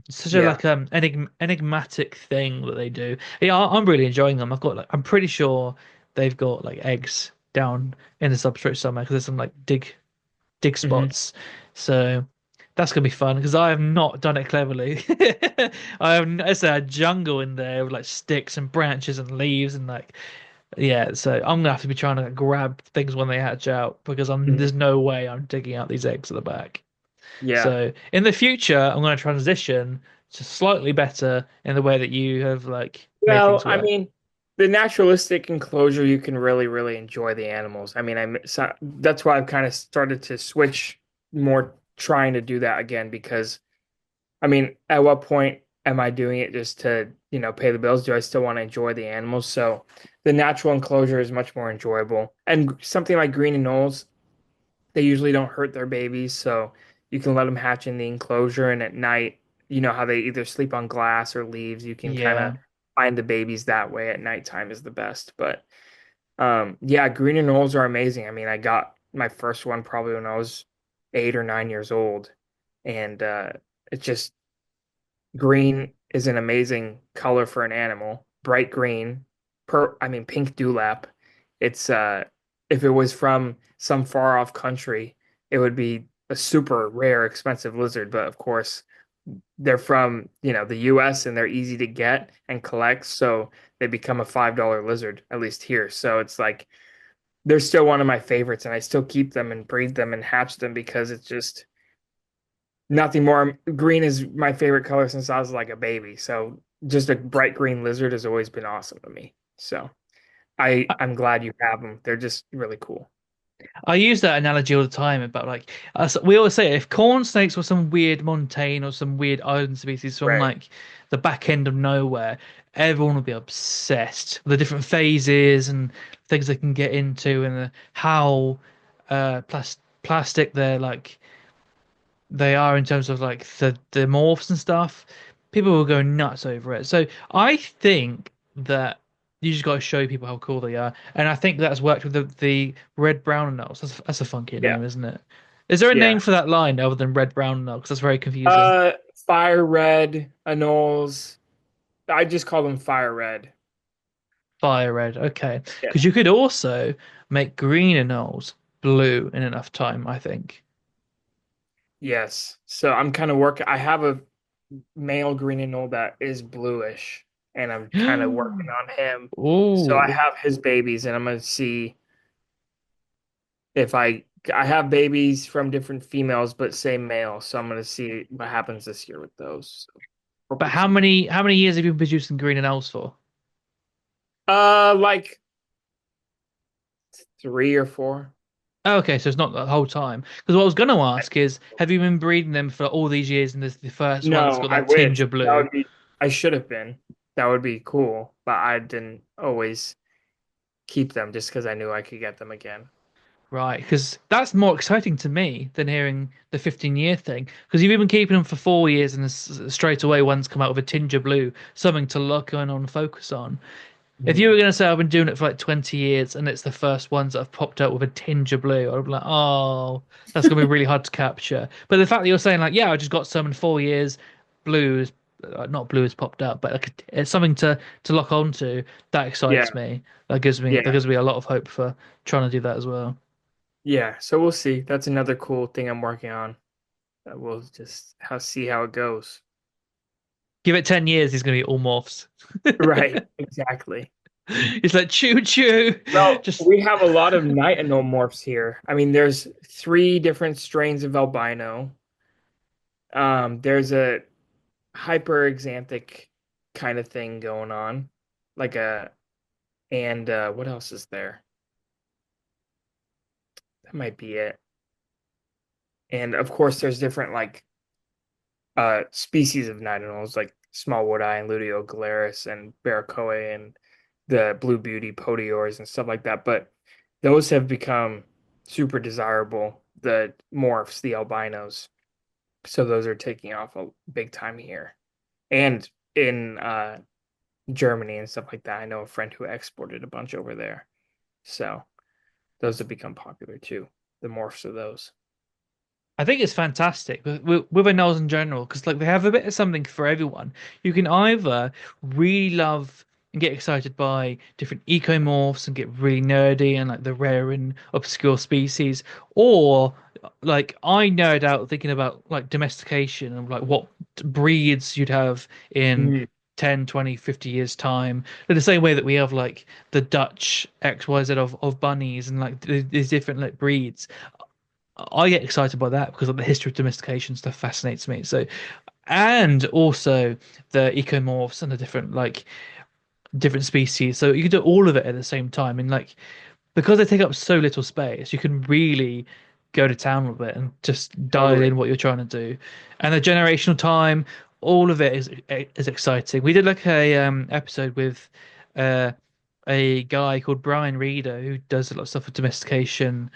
Speaker 1: Such a
Speaker 2: Yeah.
Speaker 1: like enigmatic thing that they do. Yeah, I'm really enjoying them. I'm pretty sure they've got like eggs down in the substrate somewhere because there's some like dig
Speaker 2: Hmm.
Speaker 1: spots. So that's gonna be fun because I have not done it cleverly. It's a jungle in there with like sticks and branches and leaves and like yeah. So I'm gonna have to be trying to grab things when they hatch out because
Speaker 2: Hmm.
Speaker 1: there's no way I'm digging out these eggs at the back.
Speaker 2: Yeah.
Speaker 1: So in the future, I'm going to transition to slightly better in the way that you have like made
Speaker 2: Well,
Speaker 1: things
Speaker 2: I
Speaker 1: work.
Speaker 2: mean, the naturalistic enclosure, you can really, really enjoy the animals. I mean, that's why I've kind of started to switch more, trying to do that again because I mean, at what point am I doing it just to, pay the bills? Do I still want to enjoy the animals? So the natural enclosure is much more enjoyable. And something like green and Knolls, they usually don't hurt their babies, so you can let them hatch in the enclosure. And at night, you know how they either sleep on glass or leaves. You can kind of
Speaker 1: Yeah.
Speaker 2: find the babies that way at nighttime is the best. But yeah, green and Knolls are amazing. I mean, I got my first one probably when I was 8 or 9 years old, and it's just green is an amazing color for an animal. Bright green, I mean pink dewlap. It's if it was from some far off country, it would be a super rare, expensive lizard. But of course, they're from, the US and they're easy to get and collect, so they become a $5 lizard, at least here. So it's like they're still one of my favorites, and I still keep them and breed them and hatch them because it's just nothing more. Green is my favorite color since I was like a baby. So just a bright green lizard has always been awesome to me. So I'm glad you have them. They're just really cool.
Speaker 1: I use that analogy all the time about like we always say if corn snakes were some weird montane or some weird island species from
Speaker 2: Right.
Speaker 1: like the back end of nowhere, everyone would be obsessed with the different phases and things they can get into and how plastic they are in terms of like the morphs and stuff. people will go nuts over it. So I think that you just got to show people how cool they are, and I think that's worked with the red brown notes. That's a funky
Speaker 2: Yeah,
Speaker 1: name, isn't it? Is there a name
Speaker 2: yeah.
Speaker 1: for that line other than red brown notes? That's very confusing.
Speaker 2: Uh, Fire red, anoles. I just call them fire red.
Speaker 1: Fire red, okay.
Speaker 2: Yeah.
Speaker 1: Because you could also make green anoles blue in enough time, I think.
Speaker 2: Yes. So I'm kind of working. I have a male green anole that is bluish, and I'm kind of working on him. So I
Speaker 1: Oh,
Speaker 2: have his babies, and I'm gonna see if I have babies from different females, but same male. So I'm gonna see what happens this year with those. So hope
Speaker 1: but
Speaker 2: we
Speaker 1: how
Speaker 2: see.
Speaker 1: many years have you been producing green anoles for?
Speaker 2: Like 3 or 4.
Speaker 1: Oh, okay, so it's not the whole time. Because what I was going to ask is, have you been breeding them for all these years, and this is the first one that's
Speaker 2: No,
Speaker 1: got
Speaker 2: I
Speaker 1: that tinge
Speaker 2: wish
Speaker 1: of
Speaker 2: that
Speaker 1: blue?
Speaker 2: would be. I should have been. That would be cool, but I didn't always keep them just because I knew I could get them again.
Speaker 1: Right, because that's more exciting to me than hearing the 15-year thing. Because you've been keeping them for 4 years, and straight away one's come out with a tinge of blue, something to look on and focus on. If you
Speaker 2: Mhm.
Speaker 1: were going to say I've been doing it for like 20 years and it's the first ones that have popped out with a tinge of blue, I'd be like, oh, that's going to be really hard to capture. But the fact that you're saying like, yeah, I just got some in 4 years, blue is not blue has popped out, but like it's something to lock onto. That
Speaker 2: Yeah,
Speaker 1: excites me. That gives me a lot of hope for trying to do that as well.
Speaker 2: yeah. So we'll see. That's another cool thing I'm working on. We'll just see how it goes.
Speaker 1: Give it 10 years, he's going to be all morphs.
Speaker 2: Right, exactly.
Speaker 1: It's like choo choo.
Speaker 2: Well,
Speaker 1: Just
Speaker 2: we have a lot of night anomorphs here. I mean, there's 3 different strains of albino. There's a hyperexanthic kind of thing going on, like a and what else is there? That might be it. And of course, there's different like species of night anoles, like small wood eye and luteolus galaris and barracoa and the blue beauty podiors and stuff like that. But those have become super desirable. The morphs, the albinos. So those are taking off a big time here. And in Germany and stuff like that. I know a friend who exported a bunch over there. So those have become popular too. The morphs of those.
Speaker 1: I think it's fantastic with Anoles in general because like they have a bit of something for everyone. You can either really love and get excited by different ecomorphs and get really nerdy and like the rare and obscure species, or like I nerd out thinking about like domestication and like what breeds you'd have in
Speaker 2: Mhm.
Speaker 1: 10, 20, 50 years time. In the same way that we have like the Dutch XYZ of bunnies and like these different like breeds. I get excited by that because of the history of domestication stuff fascinates me. So, and also the ecomorphs and the different like different species. So you can do all of it at the same time. And like because they take up so little space, you can really go to town with it and just dial
Speaker 2: Totally.
Speaker 1: in what you're trying to do. And the generational time, all of it is exciting. We did like a episode with uh a guy called Brian Reeder who does a lot of stuff with domestication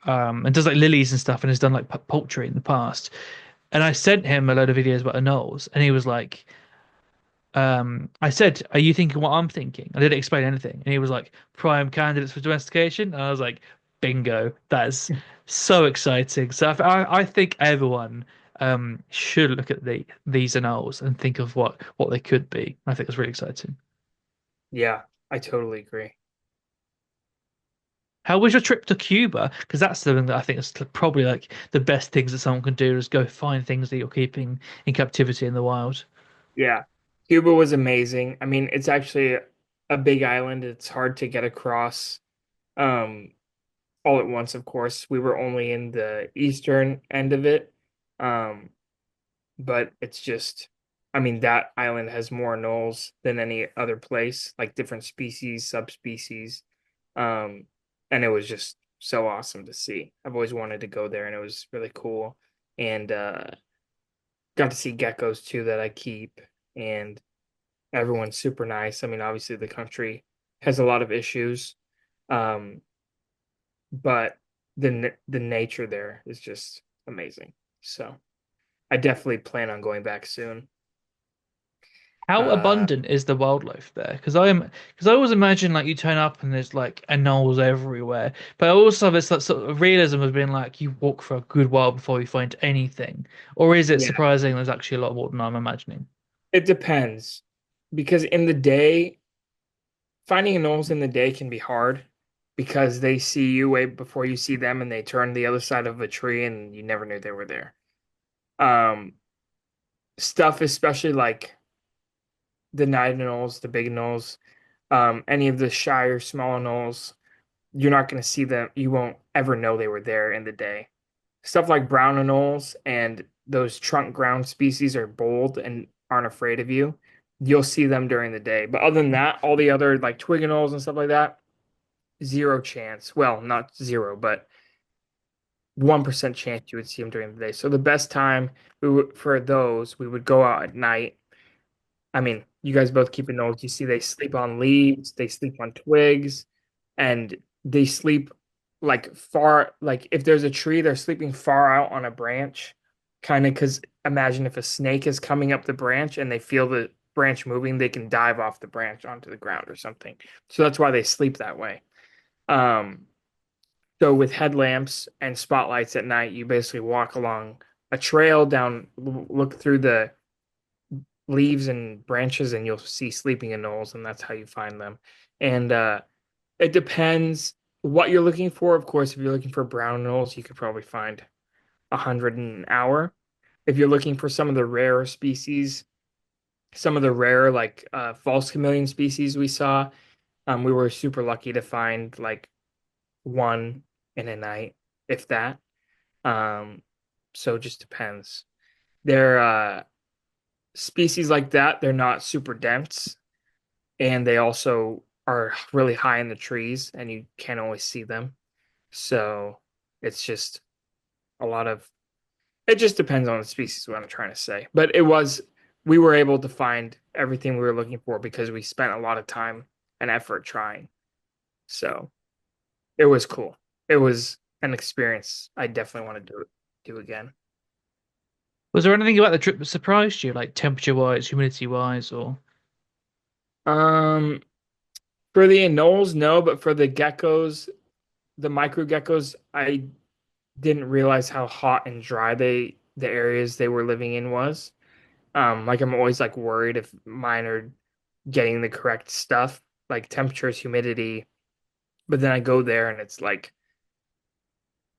Speaker 1: and does like lilies and stuff and has done like poultry in the past. And I sent him a load of videos about anoles, and he was like, I said, "Are you thinking what I'm thinking?" I didn't explain anything, and he was like, "Prime candidates for domestication," and I was like, "Bingo! That's so exciting." So I think everyone should look at these anoles and think of what they could be. I think it's really exciting.
Speaker 2: Yeah, I totally agree.
Speaker 1: How was your trip to Cuba? Because that's something that I think is probably like the best things that someone can do is go find things that you're keeping in captivity in the wild.
Speaker 2: Yeah. Cuba was amazing. I mean, it's actually a big island. It's hard to get across um all at once, of course. We were only in the eastern end of it. Um, but it's just I mean, that island has more knolls than any other place, like different species, subspecies. Um, and it was just so awesome to see. I've always wanted to go there and it was really cool. And got to see geckos too that I keep and everyone's super nice. I mean, obviously the country has a lot of issues. Um, but the nature there is just amazing. So I definitely plan on going back soon.
Speaker 1: How
Speaker 2: Uh,
Speaker 1: abundant is the wildlife there? Because I always imagine like you turn up and there's like anoles everywhere, but also there's that sort of realism of being like you walk for a good while before you find anything, or is it
Speaker 2: yeah,
Speaker 1: surprising there's actually a lot more than I'm imagining?
Speaker 2: it depends because in the day, finding anoles in the day can be hard because they see you way before you see them and they turn the other side of a tree and you never knew they were there. Um, Stuff, especially like the night anoles, the big anoles, any of the shyer small anoles, you're not going to see them. You won't ever know they were there in the day. Stuff like brown anoles and those trunk ground species are bold and aren't afraid of you. You'll see them during the day. But other than that, all the other like twig anoles and stuff like that, zero chance. Well, not zero, but 1% chance you would see them during the day. So the best time for those, we would go out at night. I mean, you guys both keep it notes. You see, they sleep on leaves, they sleep on twigs, and they sleep like far, like if there's a tree, they're sleeping far out on a branch, kind of because imagine if a snake is coming up the branch and they feel the branch moving, they can dive off the branch onto the ground or something. So that's why they sleep that way. Um, so with headlamps and spotlights at night, you basically walk along a trail down, look through the leaves and branches and you'll see sleeping anoles and that's how you find them. And it depends what you're looking for. Of course, if you're looking for brown anoles, you could probably find 100 an hour. If you're looking for some of the rarer species, some of the rare like false chameleon species we saw, we were super lucky to find like one in a night, if that. Um, so it just depends. They're species like that, they're not super dense and they also are really high in the trees and you can't always see them. So it's just a lot of it just depends on the species what I'm trying to say. But we were able to find everything we were looking for because we spent a lot of time and effort trying. So it was cool. It was an experience I definitely want to do again.
Speaker 1: Was there anything about the trip that surprised you, like temperature wise, humidity wise, or
Speaker 2: Um for the anoles, no, but for the geckos, the micro geckos, I didn't realize how hot and dry the areas they were living in was. Like I'm always like worried if mine are getting the correct stuff, like temperatures, humidity. But then I go there and it's like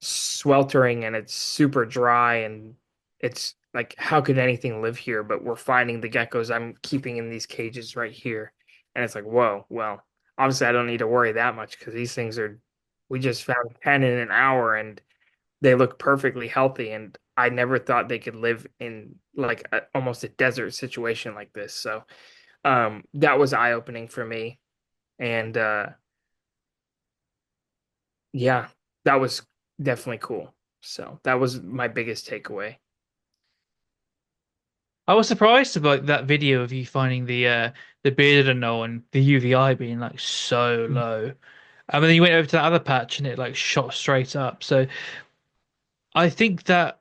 Speaker 2: sweltering and it's super dry and it's like how could anything live here? But we're finding the geckos I'm keeping in these cages right here. And it's like, whoa, well, obviously I don't need to worry that much because these things are we just found 10 in an hour and they look perfectly healthy and I never thought they could live in like almost a desert situation like this. So that was eye-opening for me and yeah, that was definitely cool. So that was my biggest takeaway.
Speaker 1: I was surprised about that video of you finding the bearded anole and the UVI being like so low. I mean, you went over to that other patch and it like shot straight up. So I think that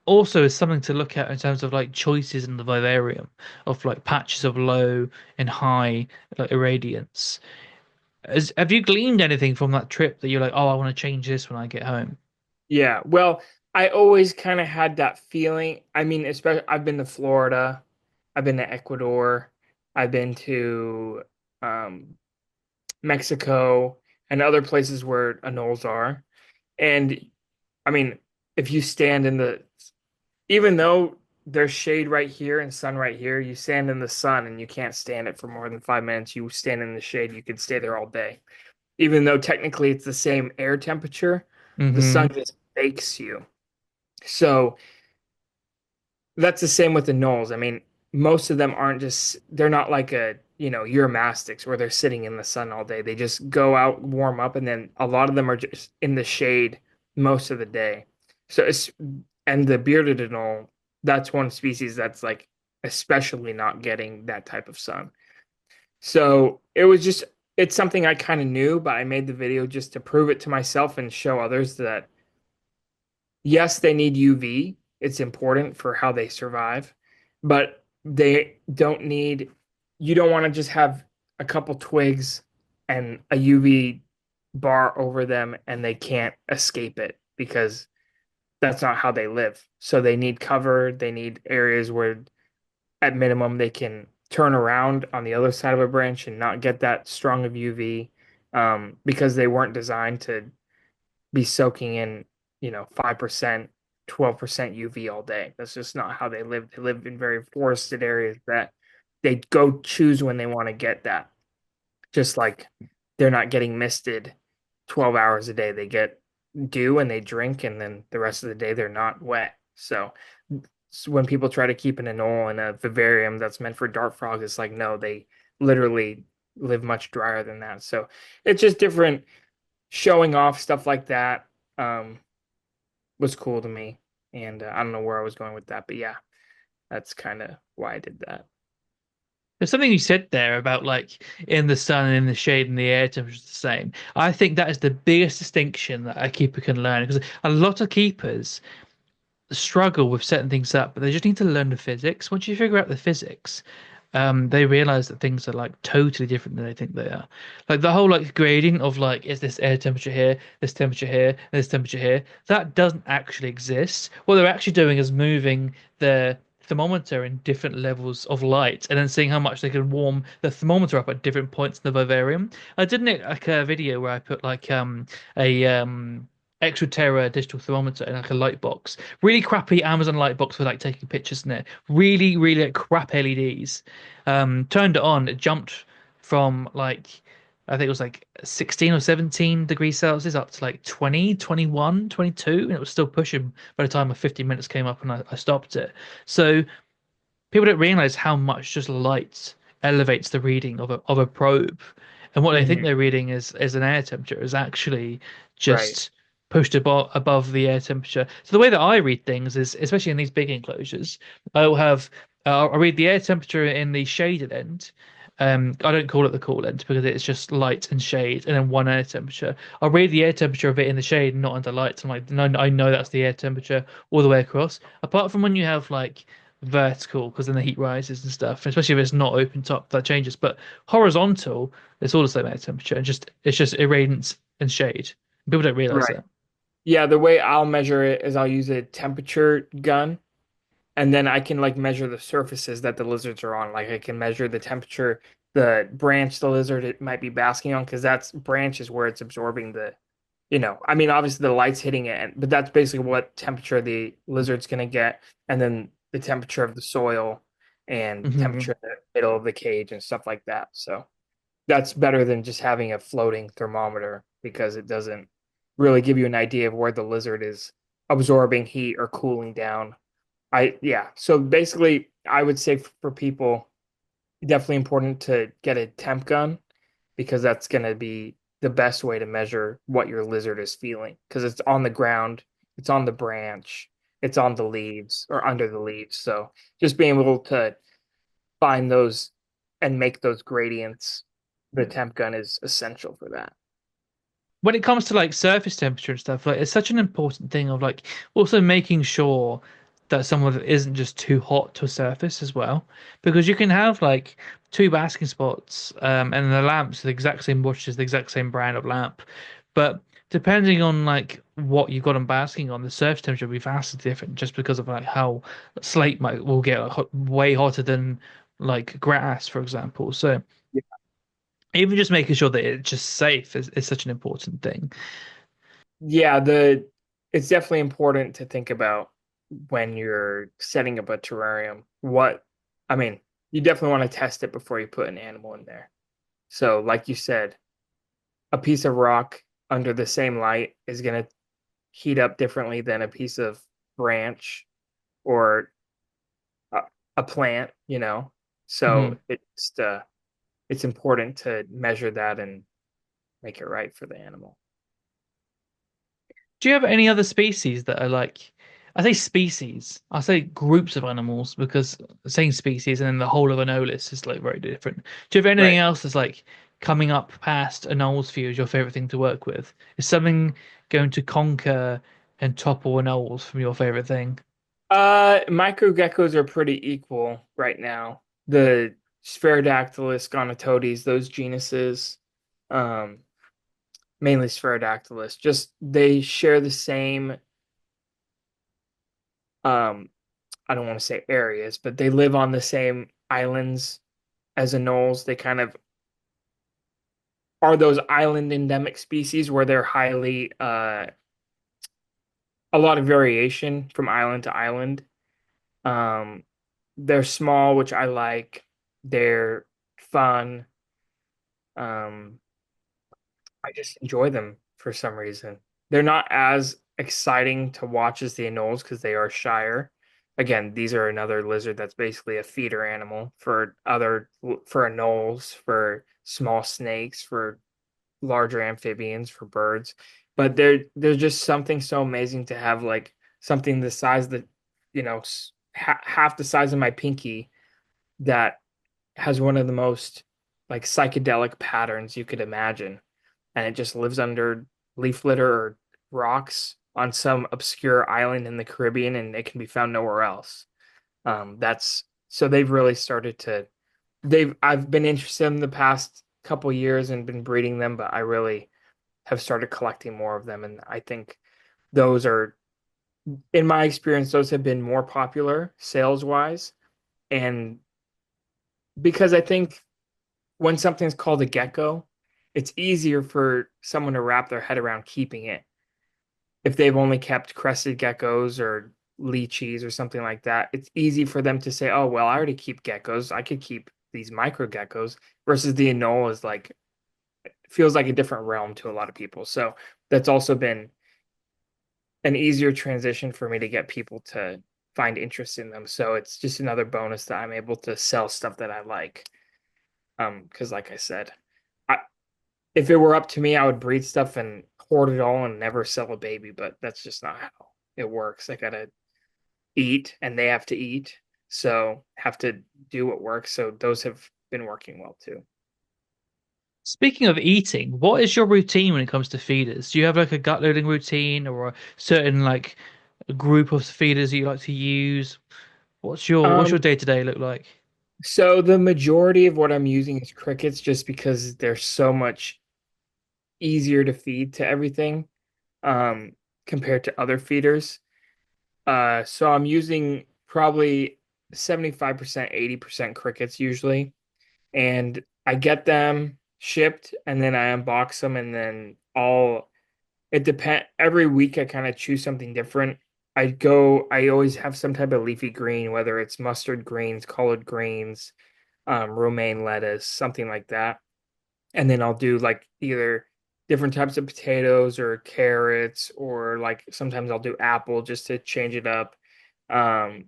Speaker 1: also is something to look at in terms of like choices in the vivarium of like patches of low and high like irradiance. Have you gleaned anything from that trip that you're like, oh, I want to change this when I get home?
Speaker 2: Yeah, well, I always kind of had that feeling. I mean, especially I've been to Florida, I've been to Ecuador, I've been to um, Mexico and other places where anoles are. And I mean, if you stand in the, even though there's shade right here and sun right here, you stand in the sun and you can't stand it for more than 5 minutes. You stand in the shade, you could stay there all day. Even though technically it's the same air temperature, the sun
Speaker 1: Hmm.
Speaker 2: just bakes you. So that's the same with the Knolls. I mean, most of them aren't just, they're not like Uromastics where they're sitting in the sun all day. They just go out, warm up, and then a lot of them are just in the shade most of the day. So and the bearded Knoll, that's one species that's like especially not getting that type of sun. So it's something I kind of knew, but I made the video just to prove it to myself and show others that yes, they need UV. It's important for how they survive, but they don't need you don't want to just have a couple twigs and a UV bar over them and they can't escape it because that's not how they live. So they need cover, they need areas where at minimum they can turn around on the other side of a branch and not get that strong of UV, because they weren't designed to be soaking in, 5%, 12% UV all day. That's just not how they live. They live in very forested areas that they go choose when they want to get that. Just like they're not getting misted 12 hours a day. They get dew and they drink, and then the rest of the day they're not wet. So when people try to keep an anole in a vivarium that's meant for dart frogs, it's like, no, they literally live much drier than that. So it's just different. Showing off stuff like that was cool to me. And I don't know where I was going with that, but yeah, that's kind of why I did that.
Speaker 1: There's something you said there about like in the sun and in the shade and the air temperature is the same. I think that is the biggest distinction that a keeper can learn because a lot of keepers struggle with setting things up, but they just need to learn the physics. Once you figure out the physics, they realize that things are like totally different than they think they are. Like the whole like grading of like, is this air temperature here, this temperature here, this temperature here? That doesn't actually exist. What they're actually doing is moving the thermometer in different levels of light and then seeing how much they can warm the thermometer up at different points in the vivarium. I did like a video where I put like a extra terra digital thermometer in like a light box, really crappy Amazon light box for like taking pictures in it, really like, crap LEDs. Turned it on, it jumped from like I think it was like 16 or 17 degrees Celsius up to like 20, 21, 22, and it was still pushing by the time my 15 minutes came up and I stopped it. So people don't realize how much just light elevates the reading of a probe, and what they think
Speaker 2: Hmm.
Speaker 1: they're reading is an air temperature is actually
Speaker 2: Right.
Speaker 1: just pushed above the air temperature. So the way that I read things is, especially in these big enclosures, I'll have I'll read the air temperature in the shaded end. I don't call it the cool end because it's just light and shade, and then one air temperature. I'll read the air temperature of it in the shade, not under lights. I'm like, no, I know that's the air temperature all the way across. Apart from when you have like vertical because then the heat rises and stuff, especially if it's not open top, that changes. But horizontal, it's all the same air temperature and just it's just irradiance and shade. People don't realize
Speaker 2: Right.
Speaker 1: that.
Speaker 2: Yeah, the way I'll measure it is I'll use a temperature gun, and then I can like measure the surfaces that the lizards are on. Like I can measure the temperature, the branch the lizard it might be basking on, because that's branch is where it's absorbing I mean, obviously the light's hitting it, but that's basically what temperature the lizard's gonna get, and then the temperature of the soil and
Speaker 1: Hmm.
Speaker 2: temperature in the middle of the cage and stuff like that. So that's better than just having a floating thermometer because it doesn't really give you an idea of where the lizard is absorbing heat or cooling down. Yeah. So basically, I would say for people, definitely important to get a temp gun because that's going to be the best way to measure what your lizard is feeling because it's on the ground, it's on the branch, it's on the leaves or under the leaves. So just being able to find those and make those gradients, the temp gun is essential for that.
Speaker 1: When it comes to like surface temperature and stuff, like it's such an important thing of like also making sure that someone isn't just too hot to a surface as well, because you can have like two basking spots, and the lamps are the exact same watches, the exact same brand of lamp, but depending on like what you've got them basking on, the surface temperature will be vastly different just because of like how slate might will get way hotter than like grass, for example. So even just making sure that it's just safe is such an important thing.
Speaker 2: Yeah, the it's definitely important to think about when you're setting up a terrarium. I mean, you definitely want to test it before you put an animal in there. So, like you said, a piece of rock under the same light is going to heat up differently than a piece of branch or a, a plant. So
Speaker 1: Hmm.
Speaker 2: it's important to measure that and make it right for the animal.
Speaker 1: Do you have any other species that are like, I say species, I say groups of animals because saying species and then the whole of Anolis is like very different. Do you have anything
Speaker 2: Right.
Speaker 1: else that's like coming up past Anoles for you as your favorite thing to work with? Is something going to conquer and topple Anoles from your favorite thing?
Speaker 2: Micro geckos are pretty equal right now. The Spherodactylus, Gonatodes, those genuses, um, mainly Spherodactylus. Just they share the same um, I don't want to say areas, but they live on the same islands as anoles. They kind of are those island endemic species where they're highly a lot of variation from island to island. Um, they're small, which I like. They're fun. Um, I just enjoy them for some reason. They're not as exciting to watch as the anoles because they are shyer. Again, these are another lizard that's basically a feeder animal for anoles, for small snakes, for larger amphibians, for birds. But there's just something so amazing to have like something the size that half the size of my pinky that has one of the most like psychedelic patterns you could imagine, and it just lives under leaf litter or rocks on some obscure island in the Caribbean, and it can be found nowhere else. That's so they've really started to they've I've been interested in the past couple years and been breeding them, but I really have started collecting more of them, and I think those are, in my experience, those have been more popular sales wise, and because I think when something's called a gecko, it's easier for someone to wrap their head around keeping it. If they've only kept crested geckos or lychees or something like that, it's easy for them to say, "Oh, well, I already keep geckos. I could keep these micro geckos." Versus the anole is like feels like a different realm to a lot of people. So that's also been an easier transition for me to get people to find interest in them. So it's just another bonus that I'm able to sell stuff that I like. Because like I said, I, if it were up to me, I would breed stuff and hoard it all and never sell a baby, but that's just not how it works. I gotta eat and they have to eat. So have to do what works. So those have been working well too.
Speaker 1: Speaking of eating, what is your routine when it comes to feeders? Do you have like a gut loading routine or a certain like group of feeders that you like to use? What's your
Speaker 2: Um,
Speaker 1: day to day look like?
Speaker 2: so the majority of what I'm using is crickets just because they're so much easier to feed to everything compared to other feeders. So I'm using probably 75%, 80% crickets usually. And I get them shipped and then I unbox them and then it depend every week I kind of choose something different. I always have some type of leafy green, whether it's mustard greens, collard greens, romaine lettuce, something like that. And then I'll do like either different types of potatoes or carrots, or like sometimes I'll do apple just to change it up. Um,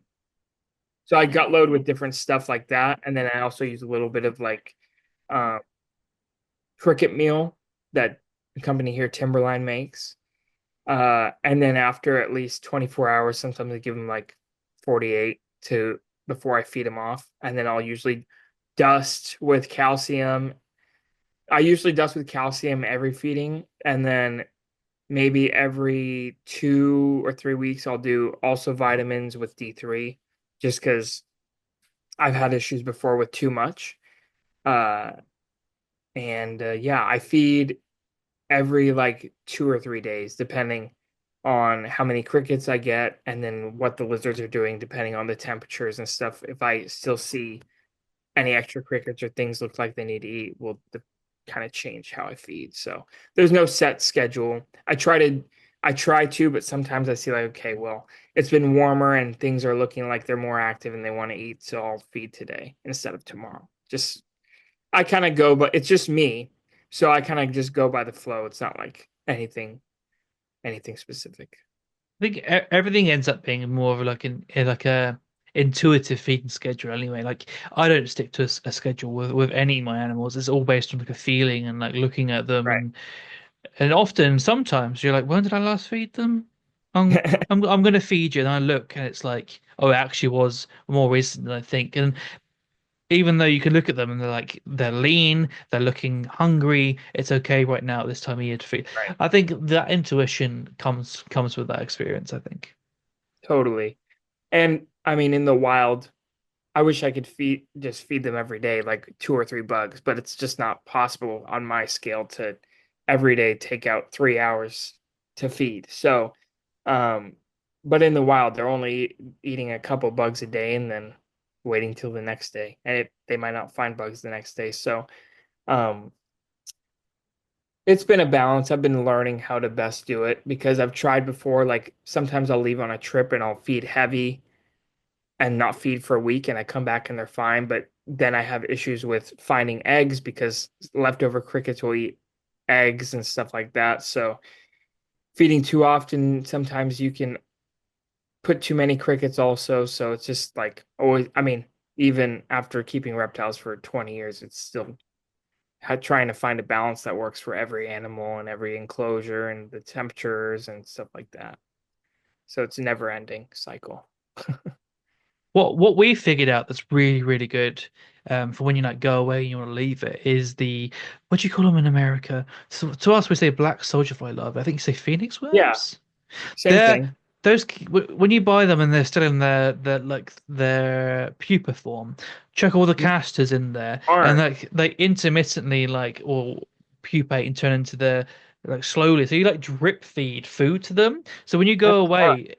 Speaker 2: so I gut load with different stuff like that, and then I also use a little bit of like uh, cricket meal that the company here Timberline makes. And then after at least 24 hours, sometimes I give them like 48 to before I feed them off, and then I'll usually dust with calcium. I usually dust with calcium every feeding, and then maybe every 2 or 3 weeks I'll do also vitamins with D3, just because I've had issues before with too much. Uh, and yeah, I feed every like 2 or 3 days, depending on how many crickets I get, and then what the lizards are doing, depending on the temperatures and stuff. If I still see any extra crickets or things look like they need to eat will kind of change how I feed. So there's no set schedule. I try to, but sometimes I see like, okay, well, it's been warmer and things are looking like they're more active and they want to eat, so I'll feed today instead of tomorrow. Just I kind of go, but it's just me. So I kind of just go by the flow. It's not like anything specific.
Speaker 1: I think everything ends up being more of like like a intuitive feeding schedule anyway. Like I don't stick to a schedule with any of my animals. It's all based on like a feeling and like looking at them
Speaker 2: Right.
Speaker 1: and often sometimes you're like, when did I last feed them? I'm gonna feed you, and I look and it's like, oh, it actually was more recent than I think. And even though you can look at them and they're lean, they're looking hungry, it's okay right now at this time of year to feed.
Speaker 2: Right.
Speaker 1: I think that intuition comes with that experience, I think.
Speaker 2: Totally. And I mean, in the wild, I wish I could feed them every day, like 2 or 3 bugs, but it's just not possible on my scale to every day take out 3 hours to feed. So, um, but in the wild, they're only eating a couple bugs a day and then waiting till the next day, and they might not find bugs the next day. So, um, it's been a balance. I've been learning how to best do it because I've tried before. Like sometimes I'll leave on a trip and I'll feed heavy and not feed for a week and I come back and they're fine. But then I have issues with finding eggs because leftover crickets will eat eggs and stuff like that. So feeding too often, sometimes you can put too many crickets also. So it's just like always, I mean, even after keeping reptiles for 20 years, it's still trying to find a balance that works for every animal and every enclosure and the temperatures and stuff like that. So it's a never ending cycle.
Speaker 1: What we figured out that's really really good for when you like go away and you want to leave it is the what do you call them in America? So to us we say black soldier fly larvae. I think you say phoenix
Speaker 2: Yeah,
Speaker 1: worms.
Speaker 2: same
Speaker 1: They're
Speaker 2: thing.
Speaker 1: when you buy them and they're still in their like their pupa form, chuck all the casters in there and
Speaker 2: Smart.
Speaker 1: like they intermittently like or pupate and turn into the like slowly. So you like drip feed food to them. So when you
Speaker 2: That's
Speaker 1: go
Speaker 2: smart.
Speaker 1: away,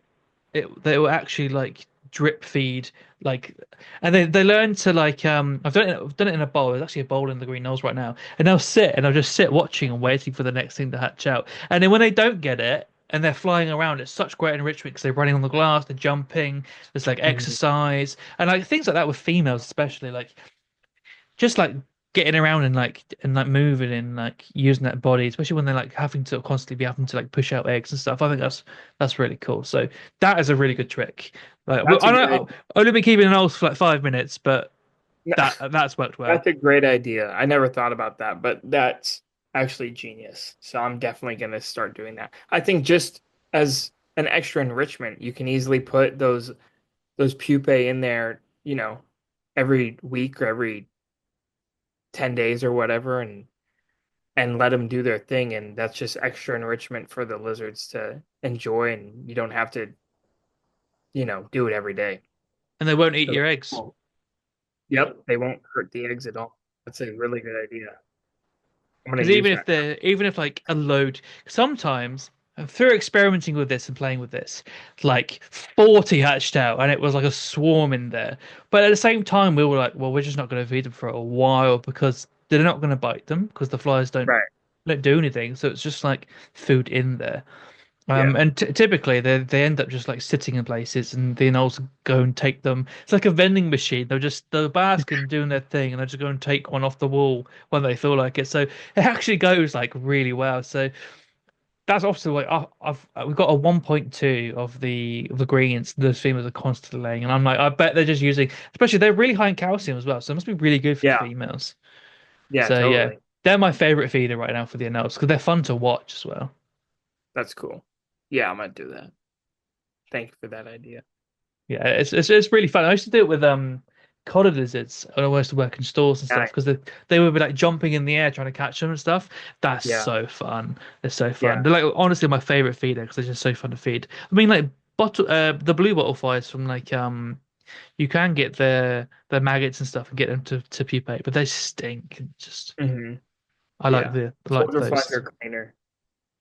Speaker 1: they will actually like drip feed like and they learn to like I've done it in a bowl. There's actually a bowl in the green nose right now. And they'll sit and I'll just sit watching and waiting for the next thing to hatch out. And then when they don't get it and they're flying around, it's such great enrichment because they're running on the glass, they're jumping, there's like
Speaker 2: Mhm.
Speaker 1: exercise and like things like that with females especially like just like getting around and like moving and like using that body, especially when they're like having to constantly be having to like push out eggs and stuff. I think that's really cool. So that is a really good trick. Like
Speaker 2: That's a
Speaker 1: I
Speaker 2: good
Speaker 1: know
Speaker 2: idea.
Speaker 1: I've only been keeping an old for like 5 minutes, but that's worked well.
Speaker 2: That's a great idea. I never thought about that, but that's actually genius. So I'm definitely going to start doing that. I think just as an extra enrichment, you can easily put those pupae in there, every week or every 10 days or whatever and let them do their thing and that's just extra enrichment for the lizards to enjoy and you don't have to, do it every day.
Speaker 1: And they won't eat
Speaker 2: So,
Speaker 1: your eggs.
Speaker 2: well, yep, they won't hurt the eggs at all. That's a really good idea. I'm going
Speaker 1: Because
Speaker 2: to use
Speaker 1: even if
Speaker 2: that.
Speaker 1: they're even if like a load sometimes through experimenting with this and playing with this, like 40 hatched out and it was like a swarm in there. But at the same time we were like, well, we're just not going to feed them for a while because they're not going to bite them because the flies
Speaker 2: Right.
Speaker 1: don't do anything. So it's just like food in there.
Speaker 2: Yeah.
Speaker 1: And t typically they end up just like sitting in places, and the anoles go and take them. It's like a vending machine. They're basking doing their thing, and they just go and take one off the wall when they feel like it. So it actually goes like really well. So that's obviously like we've got a 1.2 of the greens. Those females are constantly laying, and I'm like I bet they're just using, especially they're really high in calcium as well. So it must be really good for the
Speaker 2: Yeah.
Speaker 1: females.
Speaker 2: Yeah,
Speaker 1: So yeah,
Speaker 2: totally.
Speaker 1: they're my favorite feeder right now for the anoles because they're fun to watch as well.
Speaker 2: That's cool. Yeah, I'm gonna do that. Thank you for that idea.
Speaker 1: Yeah, it's really fun. I used to do it with collared lizards when I used to work in stores and stuff
Speaker 2: Nice.
Speaker 1: because they would be like jumping in the air trying to catch them and stuff. That's
Speaker 2: Yeah.
Speaker 1: so fun. They're so fun.
Speaker 2: Yeah.
Speaker 1: They're like honestly my favorite feeder because they're just so fun to feed. I mean like the blue bottle flies from like you can get their maggots and stuff and get them to pupate, but they stink and just
Speaker 2: Hmm.
Speaker 1: I
Speaker 2: Yeah.
Speaker 1: like
Speaker 2: Soldier flies
Speaker 1: those.
Speaker 2: are cleaner.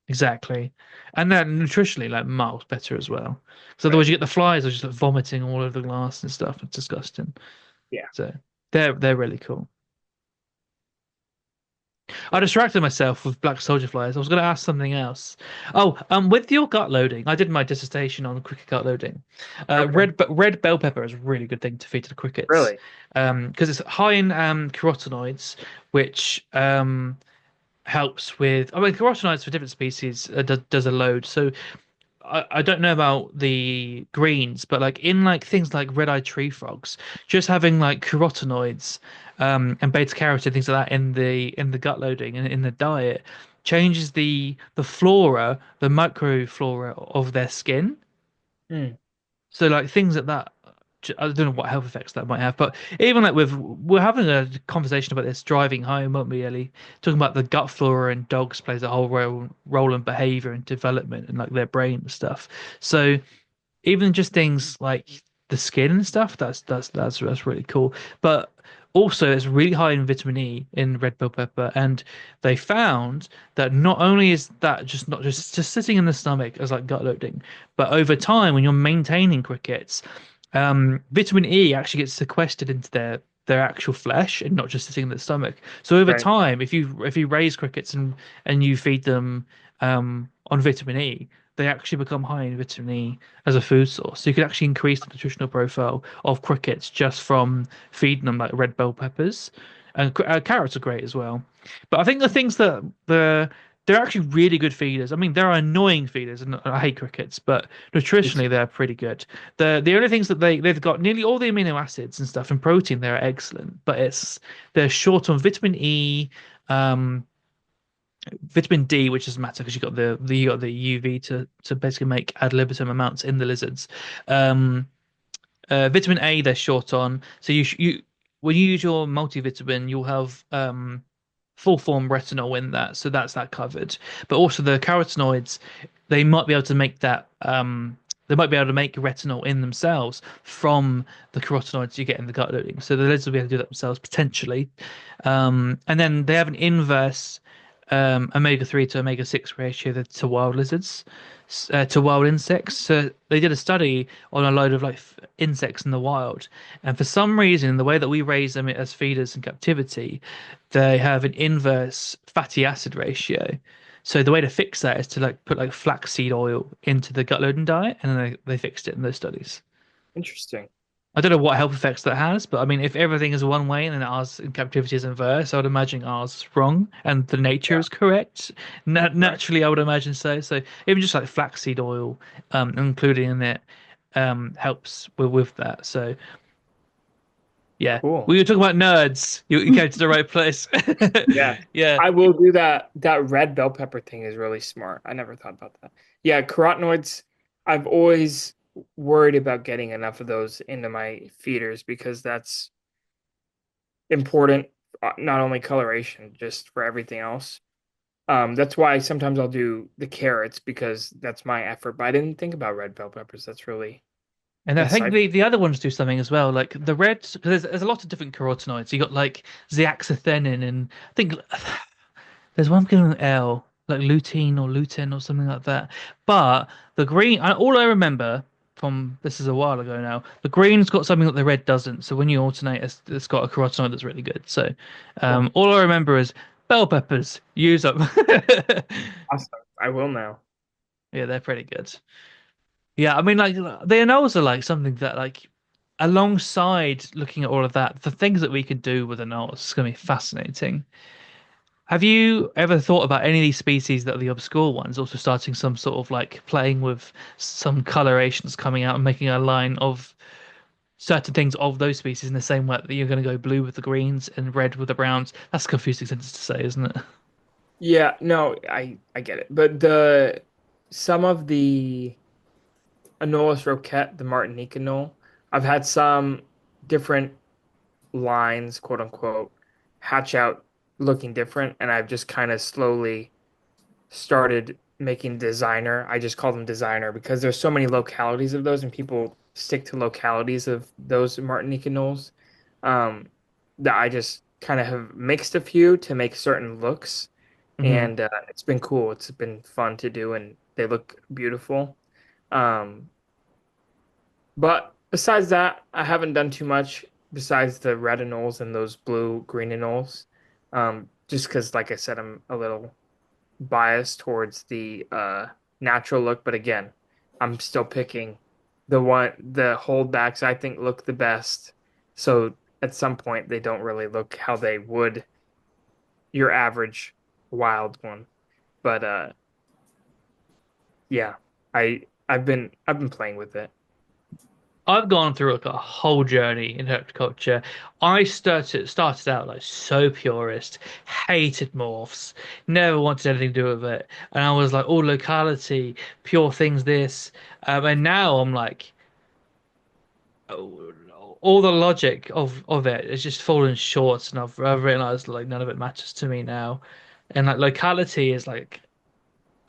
Speaker 1: Exactly. And they're nutritionally like miles better as well. Because
Speaker 2: Right.
Speaker 1: otherwise you get the flies are just like vomiting all over the glass and stuff. It's disgusting.
Speaker 2: Yeah.
Speaker 1: So they're really cool. I distracted myself with black soldier flies. I was going to ask something else. Oh, with your gut loading, I did my dissertation on cricket gut loading.
Speaker 2: Okay.
Speaker 1: Red bell pepper is a really good thing to feed to the crickets.
Speaker 2: Really?
Speaker 1: Because it's high in carotenoids, which helps with. I mean, carotenoids for different species does a load. So I don't know about the greens, but like in like things like red-eyed tree frogs, just having like carotenoids and beta carotene things like that in the gut loading and in the diet changes the flora, the microflora of their skin.
Speaker 2: Hmm.
Speaker 1: So like things like that, I don't know what health effects that might have, but even like we're having a conversation about this driving home, won't we, Ellie? Talking about the gut flora and dogs plays a whole role in behavior and development and like their brain and stuff. So even just things like the skin and stuff. That's really cool. But also, it's really high in vitamin E in red bell pepper, and they found that not only is that just not just sitting in the stomach as like gut loading, but over time when you're maintaining crickets, vitamin E actually gets sequestered into their actual flesh and not just sitting in the stomach. So over
Speaker 2: Right.
Speaker 1: time, if you raise crickets and you feed them on vitamin E, they actually become high in vitamin E as a food source. So you could actually increase the nutritional profile of crickets just from feeding them like red bell peppers, and carrots are great as well. But I think the things that they're actually really good feeders. I mean, they're annoying feeders, and I hate crickets, but nutritionally they're pretty good. The only things that they've got nearly all the amino acids and stuff and protein, they're excellent, but they're short on vitamin E, um, vitamin D, which doesn't matter because you got the UV to basically make ad libitum amounts in the lizards. Um, Vitamin A they're short on, so you when you use your multivitamin, you'll have full form retinol in that, so that's that covered. But also the carotenoids, they might be able to make that they might be able to make retinol in themselves from the carotenoids you get in the gut loading. So the lizards will be able to do that themselves potentially. And then they have an inverse omega-3 to omega-6 ratio to wild lizards, to wild insects. So they did a study on a load of like insects in the wild, and for some reason, the way that we raise them as feeders in captivity, they have an inverse fatty acid ratio. So the way to fix that is to like put like flaxseed oil into the gut loading diet, and then they fixed it in those studies.
Speaker 2: Interesting.
Speaker 1: I don't know what health effects that has, but I mean, if everything is one way and then ours in captivity is inverse, I would imagine ours is wrong and the nature
Speaker 2: Yeah.
Speaker 1: is correct.
Speaker 2: Right.
Speaker 1: Naturally, I would imagine so. So even just like flaxseed oil, including in it, helps with that. So yeah,
Speaker 2: Cool.
Speaker 1: we were talking about nerds. You came to the right place.
Speaker 2: Yeah.
Speaker 1: Yeah.
Speaker 2: I will do that. That red bell pepper thing is really smart. I never thought about that. Yeah, carotenoids, I've always worried about getting enough of those into my feeders because that's important, not only coloration, just for everything else. That's why sometimes I'll do the carrots because that's my effort. But I didn't think about red bell peppers. That's really
Speaker 1: And I think
Speaker 2: insightful.
Speaker 1: the other ones do something as well. Like the red, because there's a lot of different carotenoids. You got like zeaxanthin, and I think there's one beginning with L, like lutein or lutein or something like that. But the green, all I remember from this is a while ago now. The green's got something that the red doesn't. So when you alternate, it's got a carotenoid that's really good. So
Speaker 2: Cool.
Speaker 1: all I remember is bell peppers. Use them.
Speaker 2: Awesome. I will now.
Speaker 1: Yeah, they're pretty good. Yeah, I mean, like the anoles are like something that, like, alongside looking at all of that, the things that we can do with anoles is going to be fascinating. Have you ever thought about any of these species that are the obscure ones, also starting some sort of like playing with some colorations coming out and making a line of certain things of those species in the same way that you're going to go blue with the greens and red with the browns? That's a confusing sentence to say, isn't it?
Speaker 2: Yeah, no, I get it. But the some of the Anolis roquette, the Martinique anole, I've had some different lines, quote unquote, hatch out looking different, and I've just kind of slowly started making designer. I just call them designer because there's so many localities of those, and people stick to localities of those Martinique anoles. Um, that I just kind of have mixed a few to make certain looks,
Speaker 1: Hmm.
Speaker 2: and it's been cool. It's been fun to do, and they look beautiful. Um, but besides that, I haven't done too much besides the red anoles and those blue green anoles. Just because, like I said, I'm a little biased towards the natural look, but again, I'm still picking the holdbacks I think look the best. So at some point, they don't really look how they would your average wild one. But yeah, I've been playing with it.
Speaker 1: I've gone through like a whole journey in herpetoculture. I started out like so purist, hated morphs, never wanted anything to do with it, and I was like, all locality, pure things, this, and now I'm like, oh, all the logic of it is just fallen short, and I've realized like none of it matters to me now, and like locality is like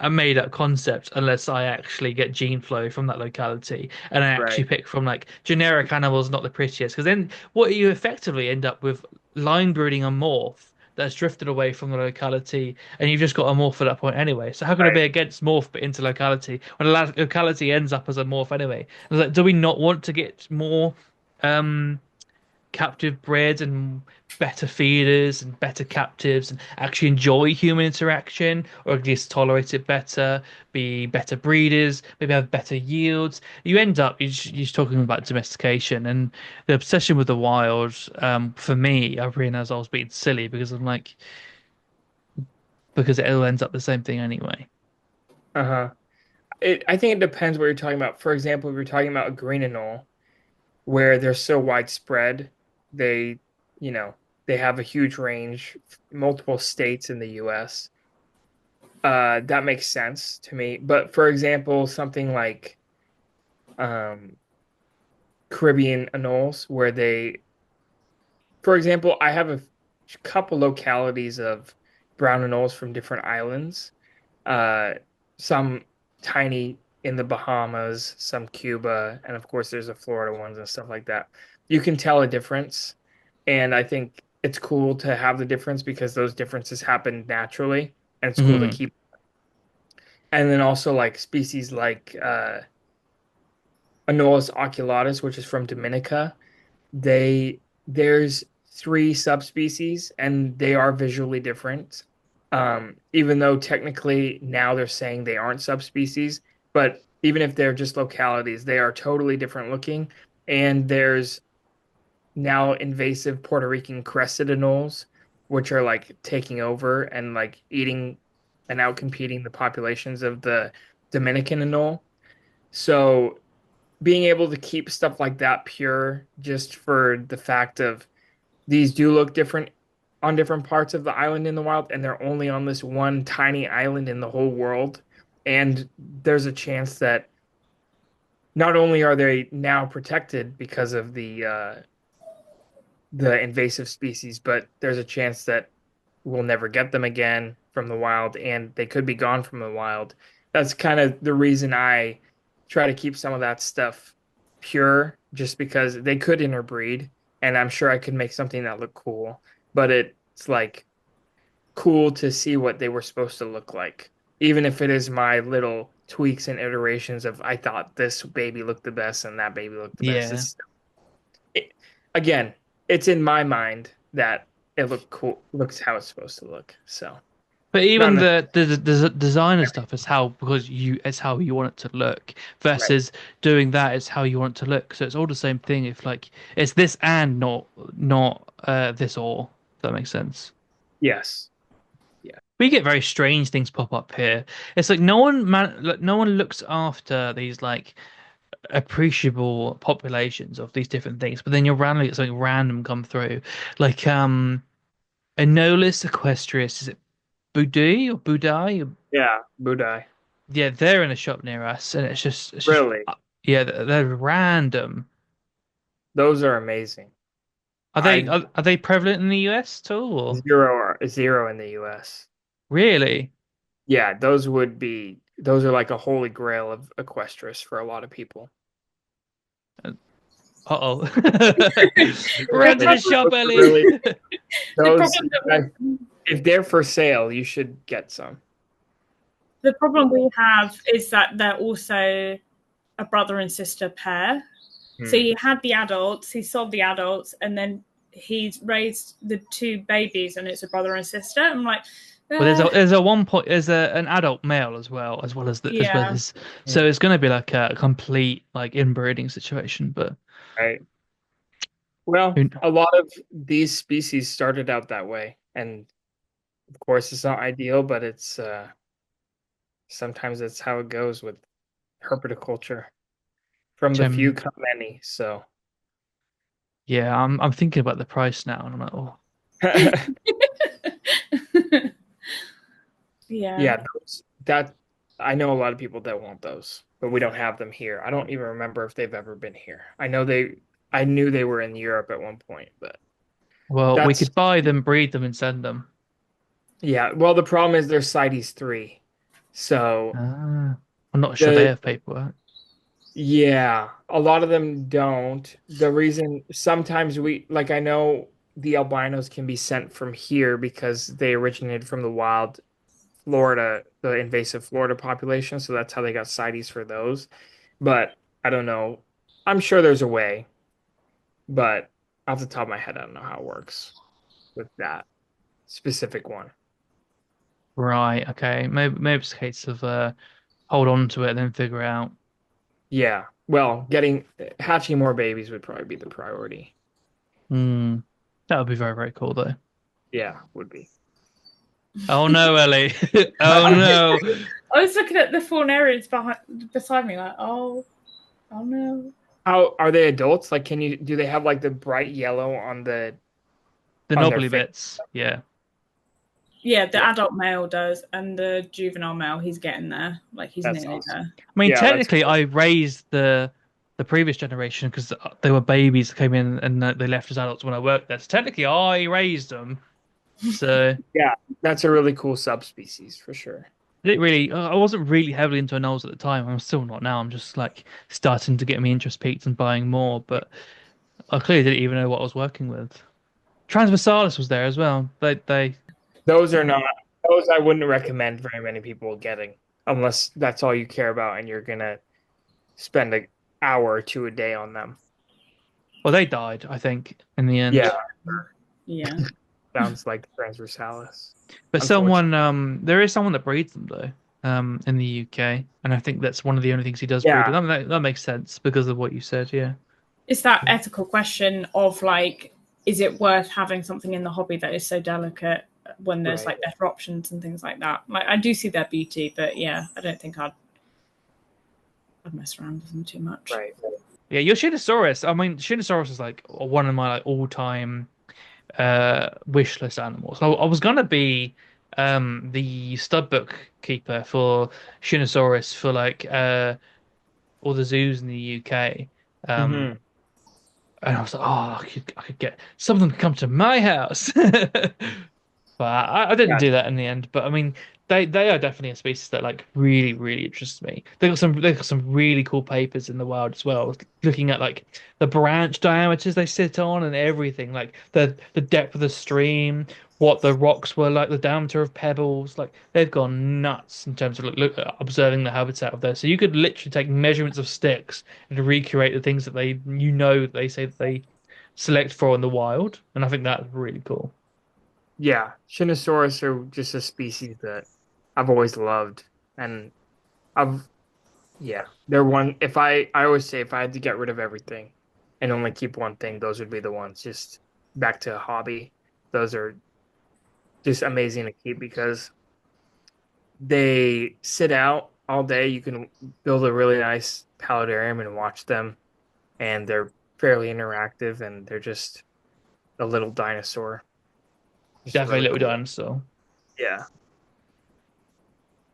Speaker 1: a made up concept unless I actually get gene flow from that locality and I actually
Speaker 2: Right.
Speaker 1: pick from like generic animals, not the prettiest. Because then what you effectively end up with line breeding a morph that's drifted away from the locality, and you've just got a morph at that point anyway. So how can I be
Speaker 2: Right.
Speaker 1: against morph but into locality when the locality ends up as a morph anyway? I was like, do we not want to get more um captive bred and better feeders and better captives and actually enjoy human interaction or at least tolerate it better, be better breeders, maybe have better yields? You end up you're just talking about domestication and the obsession with the wild. For me, I realized I was being silly because I'm like because it all ends up the same thing anyway.
Speaker 2: Uh-huh. I think it depends what you're talking about. For example, if you're talking about a green anole, where they're so widespread, they, you know, they have a huge range, multiple states in the US. That makes sense to me. But for example, something like um, Caribbean anoles, where they, for example, I have a couple localities of brown anoles from different islands. Uh, some tiny in the Bahamas, some Cuba, and of course there's the Florida ones and stuff like that. You can tell a difference, and I think it's cool to have the difference because those differences happen naturally, and it's cool to
Speaker 1: Hmm.
Speaker 2: keep. And then also like species like Anolis oculatus, which is from Dominica, there's three subspecies and they are visually different. Even though technically now they're saying they aren't subspecies, but even if they're just localities, they are totally different looking. And there's now invasive Puerto Rican crested anoles, which are like taking over and like eating and outcompeting the populations of the Dominican anole. So being able to keep stuff like that pure just for the fact of these do look different on different parts of the island in the wild, and they're only on this one tiny island in the whole world. And there's a chance that not only are they now protected because of the invasive species, but there's a chance that we'll never get them again from the wild, and they could be gone from the wild. That's kind of the reason I try to keep some of that stuff pure, just because they could interbreed, and I'm sure I could make something that looked cool, but it's like cool to see what they were supposed to look like, even if it is my little tweaks and iterations of I thought this baby looked the best and that baby looked the best.
Speaker 1: Yeah.
Speaker 2: It's it, again, it's in my mind that it looked cool, looks how it's supposed to look. So
Speaker 1: But
Speaker 2: not
Speaker 1: even
Speaker 2: necessarily
Speaker 1: the designer stuff is how because you it's how you want it to look
Speaker 2: right.
Speaker 1: versus doing that is how you want it to look. So it's all the same thing. If like it's this and not this or if that makes sense.
Speaker 2: Yes. Yeah.
Speaker 1: We get very strange things pop up here. It's like no one looks after these like appreciable populations of these different things. But then you're randomly get something random come through, like Anolis equestris. Is it Budai or Budai?
Speaker 2: Yeah. Budai.
Speaker 1: Yeah, they're in a shop near us, and it's just
Speaker 2: Really?
Speaker 1: yeah, they're random.
Speaker 2: Those are amazing. I
Speaker 1: Are they prevalent in the US too, or
Speaker 2: zero in the US.
Speaker 1: really?
Speaker 2: Yeah, those are like a holy grail of Equestris for a lot of people.
Speaker 1: Uh-oh. Run to
Speaker 2: Really,
Speaker 1: the shop,
Speaker 2: those are
Speaker 1: Ellie.
Speaker 2: really
Speaker 3: The
Speaker 2: those
Speaker 3: problem that we,
Speaker 2: if they're for sale, you should get some.
Speaker 3: the problem we have is that they're also a brother and sister pair. So
Speaker 2: Hmm.
Speaker 3: he had the adults, he sold the adults, and then he's raised the two babies, and it's a brother and sister. I'm like,
Speaker 1: Well,
Speaker 3: uh,
Speaker 1: there's a one point there's an adult male as well
Speaker 3: yeah.
Speaker 1: as so it's going to be like a complete like inbreeding situation. But
Speaker 2: Right. Well,
Speaker 1: who,
Speaker 2: a lot of these species started out that way, and of course, it's not ideal, but it's sometimes that's how it goes with herpetoculture. From the few
Speaker 1: Chem,
Speaker 2: come many. So,
Speaker 1: yeah, I'm thinking about the price now, and I'm like, oh,
Speaker 3: Yeah.
Speaker 2: yeah, that I know a lot of people that want those, but we don't have them here. I don't even remember if they've ever been here. I knew they were in Europe at one point, but
Speaker 1: well, we
Speaker 2: that's
Speaker 1: could buy them, breed them, and send them.
Speaker 2: yeah. Well, the problem is they're CITES 3, So
Speaker 1: Ah, I'm not sure they
Speaker 2: the
Speaker 1: have paperwork.
Speaker 2: yeah, a lot of them don't. The reason sometimes we like I know the albinos can be sent from here because they originated from the wild Florida, the invasive Florida population, so that's how they got CITES for those. But I don't know. I'm sure there's a way, but off the top of my head, I don't know how it works with that specific one.
Speaker 1: Right. Okay. Maybe it's a case of hold on to it and then figure out.
Speaker 2: Yeah. Well, getting hatching more babies would probably be the priority.
Speaker 1: Hmm. That would be very, very cool though.
Speaker 2: Yeah, would be.
Speaker 1: Oh no, Ellie. Oh no.
Speaker 3: I was looking at the fawn areas beside me, like, oh no.
Speaker 2: How are they adults? Like, do they have like the bright yellow
Speaker 1: The
Speaker 2: on their
Speaker 1: knobbly
Speaker 2: face?
Speaker 1: bits. Yeah.
Speaker 3: Yeah, the
Speaker 2: Yeah,
Speaker 3: adult male does, and the juvenile male, he's getting there. Like, he's
Speaker 2: that's
Speaker 3: nearly
Speaker 2: awesome.
Speaker 3: there.
Speaker 1: I mean,
Speaker 2: Yeah, that's
Speaker 1: technically,
Speaker 2: cool.
Speaker 1: I raised the previous generation because they were babies that came in and they left as adults when I worked there. So technically, I raised them. So
Speaker 2: Yeah, that's a really cool subspecies for sure.
Speaker 1: it really, I wasn't really heavily into anoles at the time. I'm still not now. I'm just like starting to get my interest peaked and buying more. But I clearly didn't even know what I was working with. Transversalis was there as well. They
Speaker 2: Those are not those I wouldn't recommend very many people getting unless that's all you care about and you're gonna spend an hour or two a day on them.
Speaker 1: well, they died, I think, in the
Speaker 2: Yeah,
Speaker 1: end.
Speaker 3: Yeah.
Speaker 2: sounds like transversalis.
Speaker 1: But
Speaker 2: Unfortunately.
Speaker 1: there is someone that breeds them though, in the UK, and I think that's one of the only things he does breed.
Speaker 2: Yeah.
Speaker 1: And that makes sense because of what you said. Yeah,
Speaker 3: It's that ethical question of like, is it worth having something in the hobby that is so delicate when there's
Speaker 2: Right.
Speaker 3: like better options and things like that? Like, I do see their beauty, but yeah, I don't think I'd mess around with them too much.
Speaker 2: Right.
Speaker 1: yeah. Your Shinosaurus. I mean, Shinosaurus is like one of my like all-time wish list animals. I was gonna be the stud book keeper for Shinosaurus for like all the zoos in the UK. Um,
Speaker 2: Hmm.
Speaker 1: and I was like, oh, I could get someone to come to my house. But I didn't
Speaker 2: Yeah.
Speaker 1: do that in the end. But I mean, they are definitely a species that like really really interests me. They got some really cool papers in the wild as well, looking at like the branch diameters they sit on and everything, like the depth of the stream, what the rocks were like, the diameter of pebbles. Like they've gone nuts in terms of observing the habitat of there. So you could literally take measurements of sticks and recreate the things that they say that they select for in the wild, and I think that's really cool.
Speaker 2: Yeah. Shinosaurus are just a species that I've always loved. And I've yeah. They're one I always say if I had to get rid of everything and only keep one thing, those would be the ones. Just back to a hobby. Those are just amazing to keep because they sit out all day. You can build a really nice paludarium and watch them, and they're fairly interactive, and they're just a little dinosaur. Just
Speaker 1: Definitely
Speaker 2: really
Speaker 1: little
Speaker 2: cool.
Speaker 1: dinosaur.
Speaker 2: Yeah.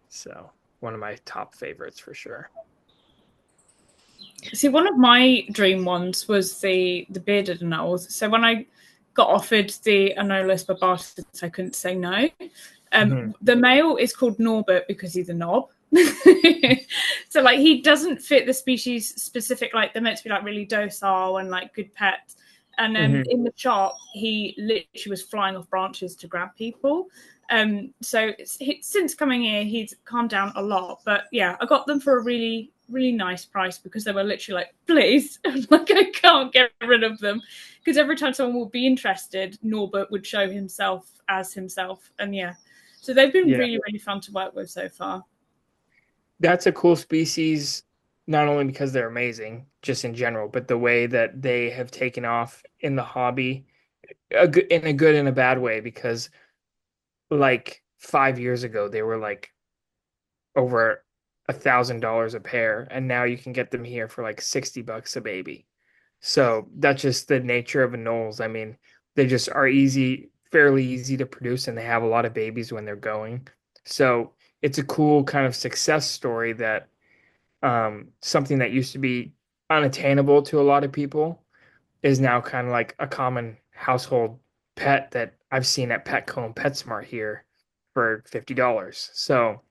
Speaker 2: So one of my top favorites for sure.
Speaker 3: See, one of my dream ones was the bearded anoles. So when I got offered the Anolis barbatus, I couldn't say no.
Speaker 2: Mhm.
Speaker 3: The male is called Norbert because he's a knob. So like he doesn't fit the species specific, like they're meant to be like really docile and like good pets. And
Speaker 2: Mhm.
Speaker 3: in the shop, he literally was flying off branches to grab people. So since coming here, he's calmed down a lot. But yeah, I got them for a really, really nice price because they were literally like, please, like I can't get rid of them. Because every time someone would be interested, Norbert would show himself as himself. And yeah, so they've been
Speaker 2: Yeah.
Speaker 3: really, really fun to work with so far.
Speaker 2: That's a cool species, not only because they're amazing, just in general, but the way that they have taken off in the hobby, in a good and a bad way, because like 5 years ago, they were like over $1,000 a pair, and now you can get them here for like $60 a baby. So that's just the nature of anoles. I mean, they just are fairly easy to produce, and they have a lot of babies when they're going. So it's a cool kind of success story that something that used to be unattainable to a lot of people is now kind of like a common household pet that I've seen at Petco and PetSmart here for $50. So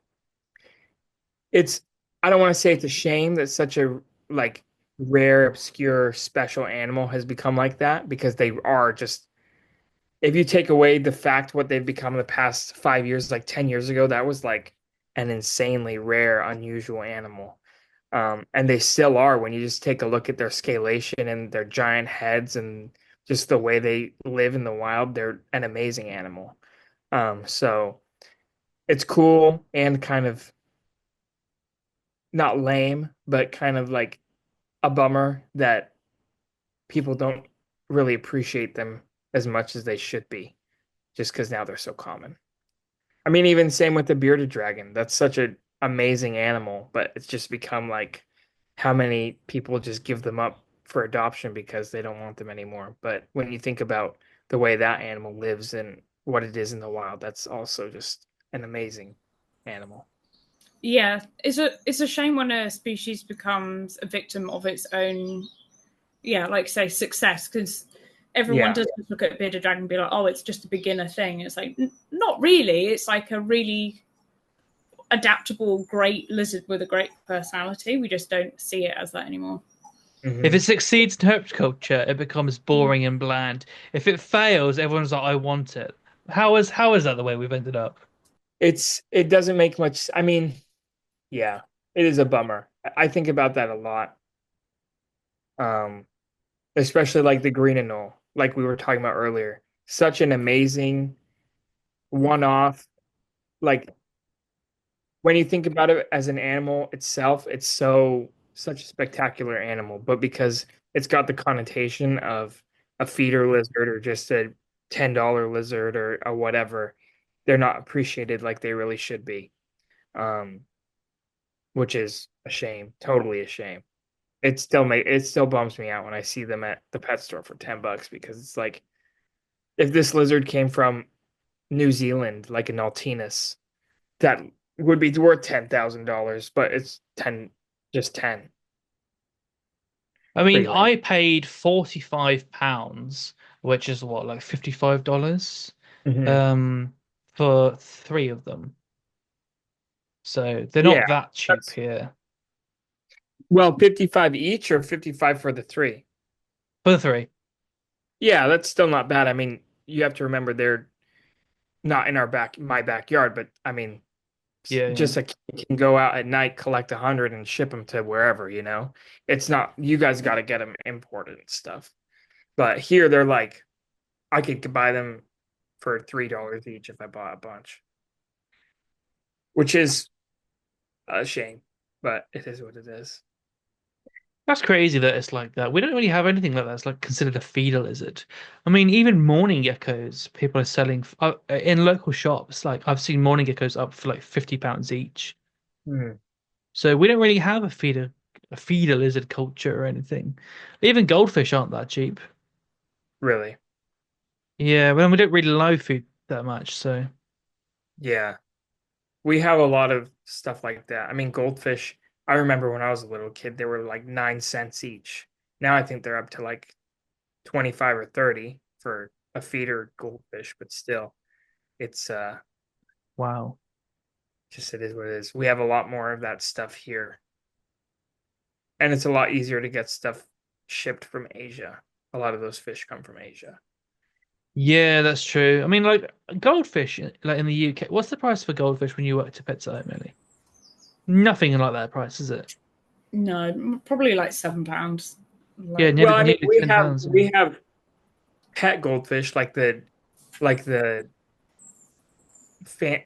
Speaker 2: it's I don't want to say it's a shame that such a like rare, obscure, special animal has become like that because they are just if you take away the fact what they've become in the past 5 years, like 10 years ago, that was like an insanely rare, unusual animal. And they still are when you just take a look at their scalation and their giant heads and just the way they live in the wild, they're an amazing animal. So it's cool and kind of not lame, but kind of like a bummer that people don't really appreciate them as much as they should be, just because now they're so common. I mean, even same with the bearded dragon. That's such an amazing animal, but it's just become like how many people just give them up for adoption because they don't want them anymore. But when you think about the way that animal lives and what it is in the wild, that's also just an amazing animal.
Speaker 3: Yeah, it's a shame when a species becomes a victim of its own, yeah, like say success, because everyone
Speaker 2: Yeah.
Speaker 3: does just look at bearded dragon and be like, oh, it's just a beginner thing. It's like not really. It's like a really adaptable, great lizard with a great personality. We just don't see it as that anymore.
Speaker 1: If
Speaker 2: Hmm.
Speaker 1: it succeeds in herpetoculture, it becomes boring and bland. If it fails, everyone's like, I want it. How is that the way we've ended up?
Speaker 2: It doesn't make much. I mean, yeah, it is a bummer. I think about that a lot. Um, Especially like the green anole, like we were talking about earlier. Such an amazing one-off. Like when you think about it as an animal itself, it's such a spectacular animal, but because it's got the connotation of a feeder lizard or just a $10 lizard or a whatever, they're not appreciated like they really should be. Um, which is a shame, totally a shame. It still bums me out when I see them at the pet store for $10 because it's like if this lizard came from New Zealand, like an Altinus, that would be worth $10,000, but it's 10, just 10.
Speaker 1: I mean,
Speaker 2: Pretty lame.
Speaker 1: I paid £45, which is what, like $55,
Speaker 2: Hmm.
Speaker 1: um, for three of them. So they're
Speaker 2: Yeah,
Speaker 1: not that cheap
Speaker 2: that's
Speaker 1: here.
Speaker 2: well, 55 each or 55 for the three.
Speaker 1: For the three.
Speaker 2: Yeah, that's still not bad. I mean, you have to remember they're not in my backyard, but I mean,
Speaker 1: Yeah, yeah.
Speaker 2: just a kid can go out at night, collect 100 and ship them to wherever, you know? It's not, you guys got to get them imported and stuff. But here they're like, I could buy them for $3 each if I bought a bunch, which is a shame, but it is what it is.
Speaker 1: That's crazy that it's like that. We don't really have anything like that. It's like considered a feeder lizard. I mean, even morning geckos, people are selling in local shops. Like I've seen morning geckos up for like £50 each.
Speaker 2: Hmm,
Speaker 1: So we don't really have a feeder lizard culture or anything. Even goldfish aren't that cheap.
Speaker 2: really.
Speaker 1: Yeah, well, we don't really love food that much. So
Speaker 2: Yeah. We have a lot of stuff like that. I mean, goldfish, I remember when I was a little kid, they were like 9 cents each. Now I think they're up to like 25 or 30 for a feeder goldfish, but still, it's
Speaker 1: wow.
Speaker 2: just it is what it is. We have a lot more of that stuff here. And it's a lot easier to get stuff shipped from Asia. A lot of those fish come from Asia.
Speaker 1: Yeah, that's true. I mean, like goldfish, like in the UK, what's the price for goldfish when you work to Pizza Hut, Millie? Nothing like that price, is it?
Speaker 3: No, probably like £7.
Speaker 1: Yeah,
Speaker 3: Like,
Speaker 2: Well,
Speaker 1: nearly
Speaker 2: I mean,
Speaker 1: nearly £10. Yeah.
Speaker 2: we have pet goldfish like the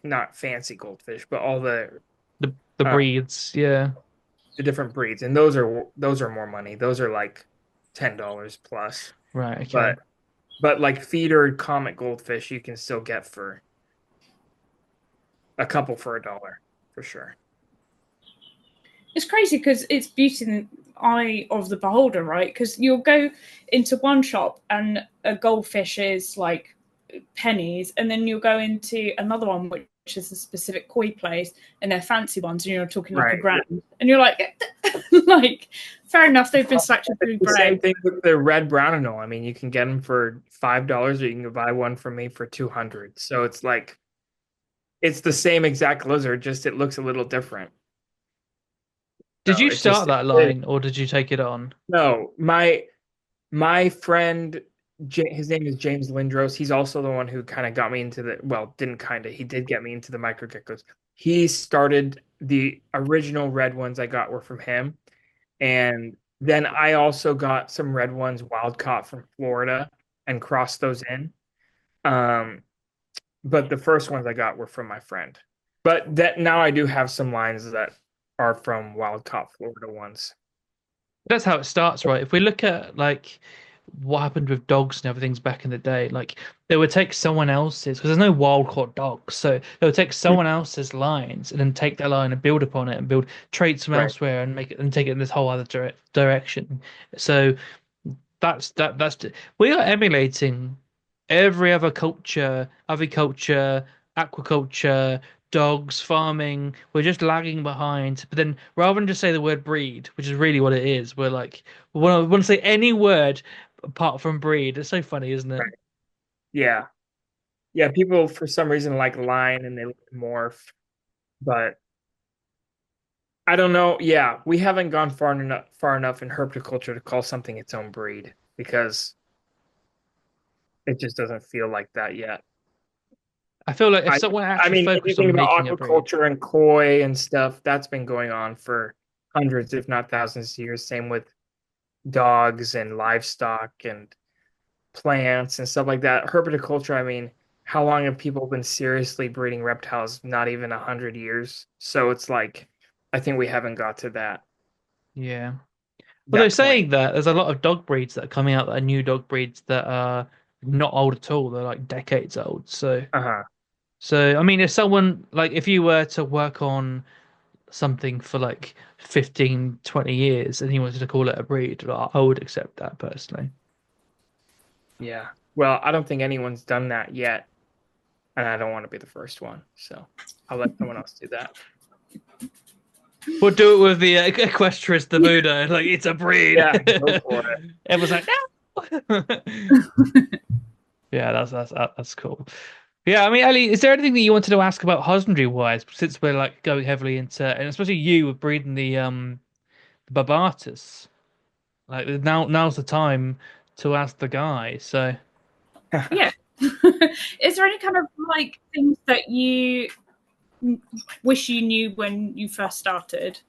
Speaker 2: not fancy goldfish, but all
Speaker 1: The
Speaker 2: uh
Speaker 1: breeds, yeah.
Speaker 2: the different breeds, and those are more money. Those are like $10 plus.
Speaker 1: Right,
Speaker 2: But
Speaker 1: okay.
Speaker 2: like feeder comet goldfish, you can still get for a couple for $1 for sure.
Speaker 3: it's crazy because it's beauty in the eye of the beholder, right? Because you'll go into one shop and a goldfish is like pennies, and then you'll go into another one which is a specific koi place, and they're fancy ones, and you're talking like a
Speaker 2: Right.
Speaker 3: grand, and you're like, like, fair enough, they've been selected
Speaker 2: It's
Speaker 3: through
Speaker 2: the
Speaker 3: bread.
Speaker 2: same thing with the red brown anole. I mean, you can get them for $5, or you can buy one from me for 200. So it's like it's the same exact lizard, just it looks a little different.
Speaker 1: Did you
Speaker 2: it just
Speaker 1: start that
Speaker 2: it,
Speaker 1: line or did you take it on?
Speaker 2: no, my friend, his name is James Lindros. He's also the one who kind of got me into well, didn't kind of, he did get me into the micro geckos. He started the original red ones I got were from him. And then I also got some red ones wild caught from Florida and crossed those in. Um, but the first ones I got were from my friend. But that now I do have some lines that are from wild caught Florida ones.
Speaker 1: That's how it starts, right? If we look at like what happened with dogs and everything's back in the day, like they would take someone else's because there's no wild caught dogs, so they would take someone else's lines and then take their line and build upon it and build traits from
Speaker 2: Right.
Speaker 1: elsewhere and make it and take it in this whole other direction. So that's we are emulating every other culture, aviculture, aquaculture, dogs, farming. We're just lagging behind. But then rather than just say the word breed, which is really what it is, we're like we want to say any word apart from breed. It's so funny, isn't it?
Speaker 2: Right. Yeah. Yeah. People for some reason like line and they like morph, but I don't know. Yeah, we haven't gone far enough in herpetoculture to call something its own breed because it just doesn't feel like that yet.
Speaker 1: I feel like if
Speaker 2: I
Speaker 1: someone
Speaker 2: I
Speaker 1: actually
Speaker 2: mean, if you
Speaker 1: focused
Speaker 2: think
Speaker 1: on
Speaker 2: about
Speaker 1: making a breed,
Speaker 2: aquaculture and koi and stuff, that's been going on for hundreds, if not thousands of years. Same with dogs and livestock and plants and stuff like that. Herpetoculture, I mean, how long have people been seriously breeding reptiles? Not even 100 years. So it's like, I think we haven't got to
Speaker 1: yeah. Although
Speaker 2: that point.
Speaker 1: saying that, there's a lot of dog breeds that are coming out that are new dog breeds that are not old at all. They're like decades old. So.
Speaker 2: Uh-huh.
Speaker 1: So, I mean, if someone like if you were to work on something for like 15, 20 years and you wanted to call it a breed, I would accept that personally.
Speaker 2: Yeah. Well, I don't think anyone's done that yet, and I don't want to be the first one. So I'll let someone else do that.
Speaker 1: We'll do it with the Equestrius, the Buddha. Like, it's a breed.
Speaker 2: Yeah, go for it.
Speaker 1: Everyone's like, no. Yeah, that's cool. Yeah, I mean, Ali, is there anything that you wanted to ask about husbandry wise, since we're like going heavily into, and especially you with breeding the Barbatus? Like now's the time to ask the guy. So
Speaker 3: Yeah. Is there any kind of like things that you wish you knew when you first started?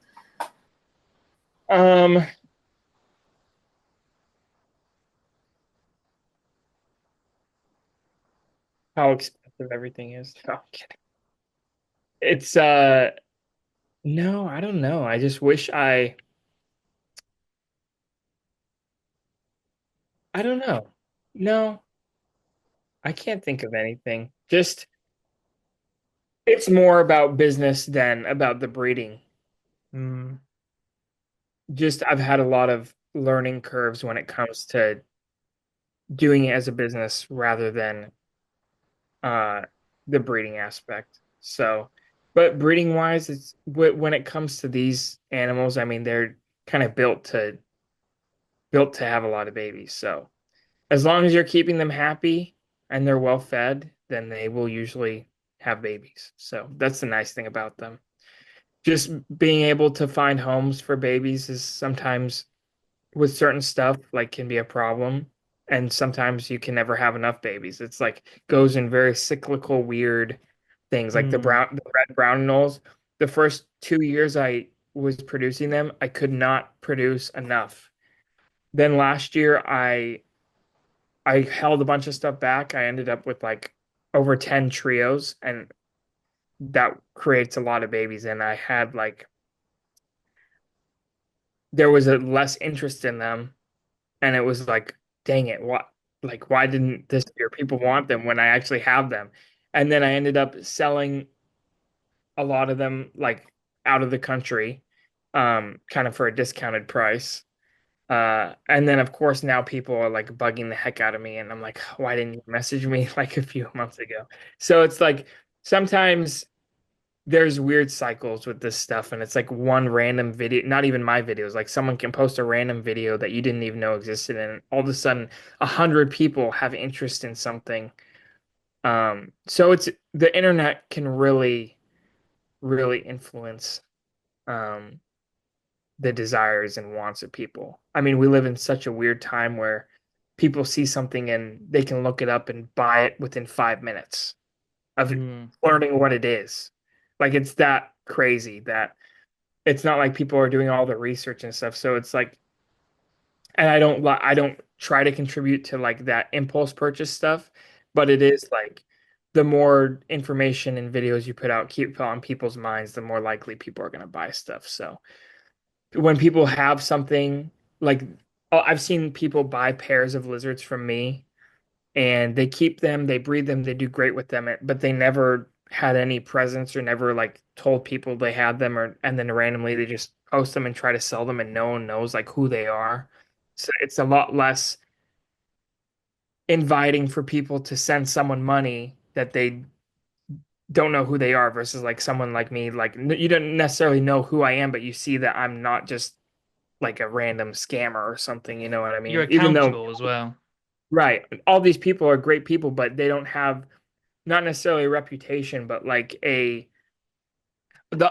Speaker 2: Um, how expensive everything is. No, I'm kidding. It's no, I don't know. I just wish I don't know. No, I can't think of anything. Just it's more about business than about the breeding.
Speaker 1: mm,
Speaker 2: Just I've had a lot of learning curves when it comes to doing it as a business rather than uh the breeding aspect. So, but breeding wise, it's when it comes to these animals, I mean, they're kind of built to have a lot of babies. So, as long as you're keeping them happy and they're well fed, then they will usually have babies. So, that's the nice thing about them. Just being able to find homes for babies is sometimes with certain stuff like can be a problem, and sometimes you can never have enough babies. It's like goes in very cyclical weird things like
Speaker 1: mm,
Speaker 2: the red brown noles. The first 2 years I was producing them, I could not produce enough. Then last year I held a bunch of stuff back. I ended up with like over 10 trios, and that creates a lot of babies, and I had like there was a less interest in them, and it was like, dang it, what, like, why didn't this year people want them when I actually have them? And then I ended up selling a lot of them like out of the country, kind of for a discounted price. And then of course now people are like bugging the heck out of me, and I'm like, why didn't you message me like a few months ago? So it's like sometimes there's weird cycles with this stuff, and it's like one random video, not even my videos, like someone can post a random video that you didn't even know existed, and all of a sudden 100 people have interest in something. So it's the internet can really influence um the desires and wants of people. I mean, we live in such a weird time where people see something and they can look it up and buy it within 5 minutes of
Speaker 1: Mm.
Speaker 2: learning what it is. Like it's that crazy that it's not like people are doing all the research and stuff. So it's like, and I don't try to contribute to like that impulse purchase stuff, but it is like the more information and videos you put out keep on people's minds, the more likely people are going to buy stuff. So when people have something like, oh, I've seen people buy pairs of lizards from me and they keep them, they breed them, they do great with them, but they never had any presence or never like told people they had them, or and then randomly they just post them and try to sell them and no one knows like who they are. So it's a lot less inviting for people to send someone money that they don't know who they are versus like someone like me, like you don't necessarily know who I am, but you see that I'm not just like a random scammer or something, you know what I
Speaker 1: You're
Speaker 2: mean? Even though,
Speaker 1: accountable as well.
Speaker 2: right, all these people are great people, but they don't have not necessarily a reputation, but like a the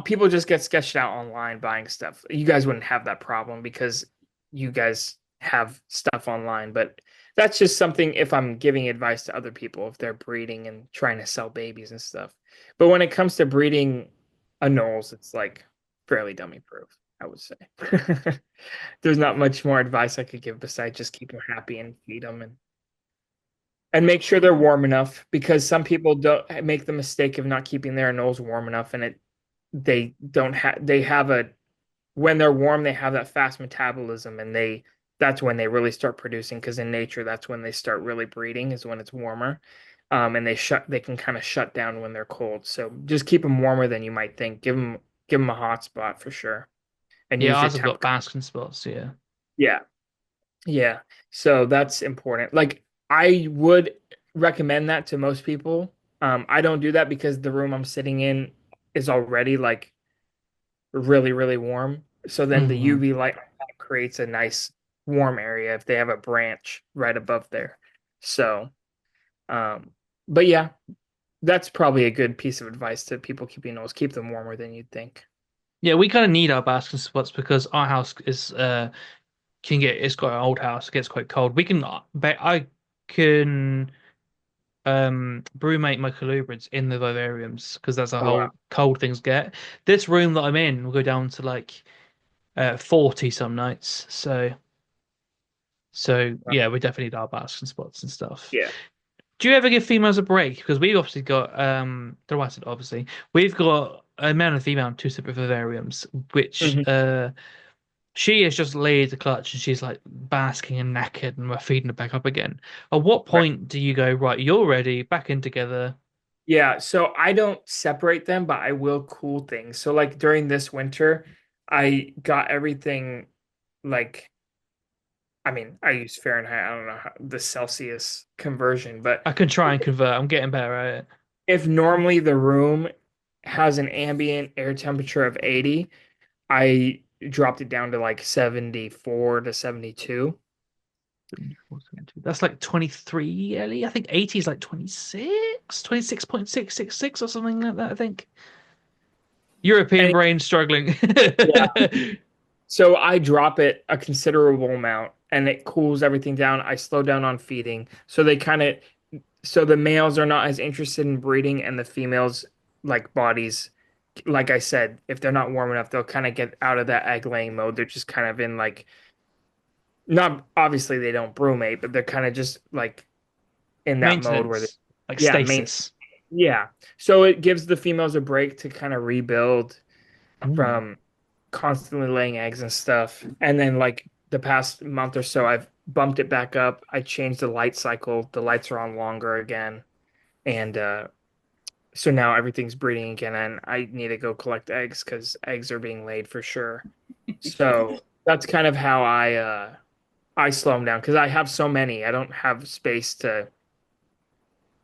Speaker 2: people just get sketched out online buying stuff. You guys wouldn't have that problem because you guys have stuff online, but that's just something if I'm giving advice to other people if they're breeding and trying to sell babies and stuff. But when it comes to breeding anoles, it's like fairly dummy proof, I would say. There's not much more advice I could give besides just keep them happy and feed them and make sure they're warm enough because some people don't make the mistake of not keeping their nose warm enough and it they don't have they have a when they're warm they have that fast metabolism and they that's when they really start producing because in nature that's when they start really breeding is when it's warmer. And they can kind of shut down when they're cold, so just keep them warmer than you might think. Give them a hot spot for sure and
Speaker 1: Yeah,
Speaker 2: use your
Speaker 1: ours have got
Speaker 2: temp.
Speaker 1: basking spots. Yeah.
Speaker 2: Yeah. Yeah. So that's important. Like I would recommend that to most people. I don't do that because the room I'm sitting in is already like really, really warm. So then the
Speaker 1: Hmm.
Speaker 2: UV light creates a nice warm area if they have a branch right above there. So, um, but yeah, that's probably a good piece of advice to people keeping those. Keep them warmer than you'd think.
Speaker 1: Yeah, we kind of need our basking spots because our house is can get it's got an old house, it gets quite cold. We can but I can brumate my colubrids in the vivariums because that's
Speaker 2: Oh wow.
Speaker 1: how cold things get. This room that I'm in will go down to like 40 some nights. So yeah, we definitely need our basking spots and stuff.
Speaker 2: Yeah.
Speaker 1: Do you ever give females a break? Because we've obviously got don't know why I said obviously. We've got a male and female in two separate vivariums, which
Speaker 2: Mhm.
Speaker 1: she has just laid the clutch and she's like basking and knackered and we're feeding her back up again. At what
Speaker 2: Right.
Speaker 1: point do you go, right, you're ready, back in together?
Speaker 2: Yeah, so I don't separate them, but I will cool things. So like during this winter, I got everything like I mean, I use Fahrenheit, I don't know the Celsius conversion, but
Speaker 1: I can try and convert. I'm getting better at it.
Speaker 2: if normally the room has an ambient air temperature of 80, I dropped it down to like 74 to 72.
Speaker 1: 74, 72. That's like 23, Ellie. I think 80 is like 26, 26.666 or something like that, I think. European
Speaker 2: And
Speaker 1: brain struggling.
Speaker 2: yeah, so I drop it a considerable amount and it cools everything down. I slow down on feeding. So the males are not as interested in breeding and the females like bodies like I said, if they're not warm enough, they'll kind of get out of that egg laying mode. They're just kind of in like not obviously they don't brumate, but they're kind of just like in that mode where they
Speaker 1: Maintenance, like
Speaker 2: yeah, main
Speaker 1: stasis.
Speaker 2: yeah. So it gives the females a break to kind of rebuild
Speaker 1: Mm.
Speaker 2: from constantly laying eggs and stuff. And then like the past month or so, I've bumped it back up. I changed the light cycle. The lights are on longer again. And so now everything's breeding again, and I need to go collect eggs because eggs are being laid for sure. So that's kind of how I slow them down because I have so many. I don't have space to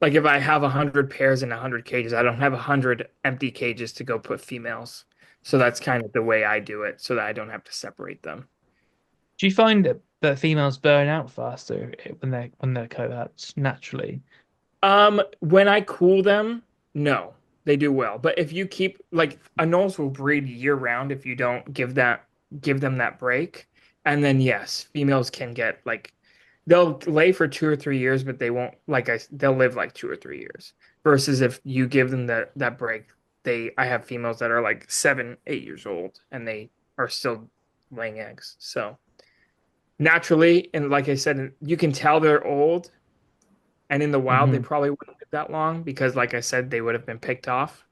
Speaker 2: like if I have 100 pairs in 100 cages, I don't have 100 empty cages to go put females. So that's kind of the way I do it so that I don't have to separate them.
Speaker 1: Do you find that females burn out faster when they're cohorts naturally?
Speaker 2: When I cool them, no, they do well. But if you keep like anoles will breed year round if you don't give that give them that break. And then yes, females can get like they'll lay for 2 or 3 years, but they won't they'll live like 2 or 3 years. Versus if you give them that break, I have females that are like 7, 8 years old and they are still laying eggs. So naturally, and like I said, you can tell they're old, and in the wild they
Speaker 1: Hmm.
Speaker 2: probably wouldn't live that long because like I said, they would have been picked off.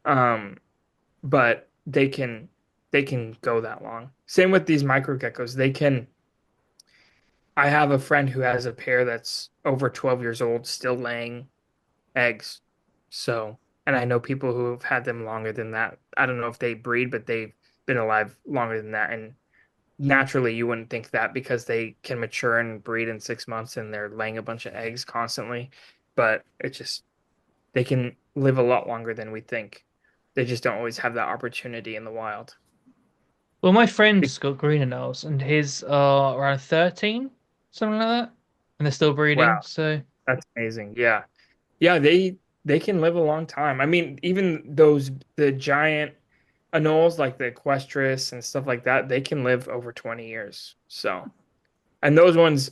Speaker 2: Um, but they can go that long. Same with these micro geckos. They can I have a friend who has a pair that's over 12 years old still laying eggs. So, and I know people who have had them longer than that. I don't know if they breed, but they've been alive longer than that. And naturally, you wouldn't think that because they can mature and breed in 6 months and they're laying a bunch of eggs constantly. But it just, they can live a lot longer than we think. They just don't always have that opportunity in the wild.
Speaker 1: Well, my friend's got green anoles, and his are around 13, something like that, and they're still
Speaker 2: Wow,
Speaker 1: breeding. So
Speaker 2: that's amazing. Yeah. Yeah, they can live a long time. I mean, even the giant anoles like the equestris and stuff like that, they can live over 20 years. So, and those ones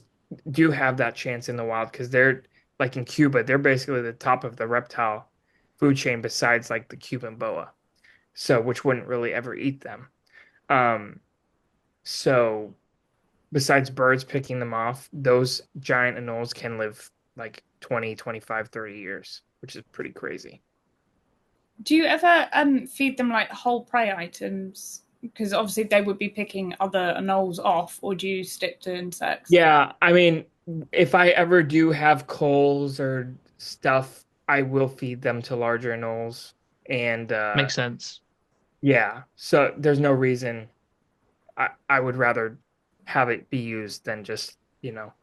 Speaker 2: do have that chance in the wild because they're like in Cuba, they're basically the top of the reptile food chain besides like the Cuban boa. So, which wouldn't really ever eat them. Um, so besides birds picking them off, those giant anoles can live like 20, 25, 30 years, which is pretty crazy.
Speaker 3: Do you ever feed them like whole prey items? Because obviously they would be picking other anoles off, or do you stick to insects?
Speaker 2: Yeah, I mean, if I ever do have coals or stuff, I will feed them to larger anoles. And
Speaker 1: makes sense.
Speaker 2: yeah, so there's no reason I would rather have it be used than just,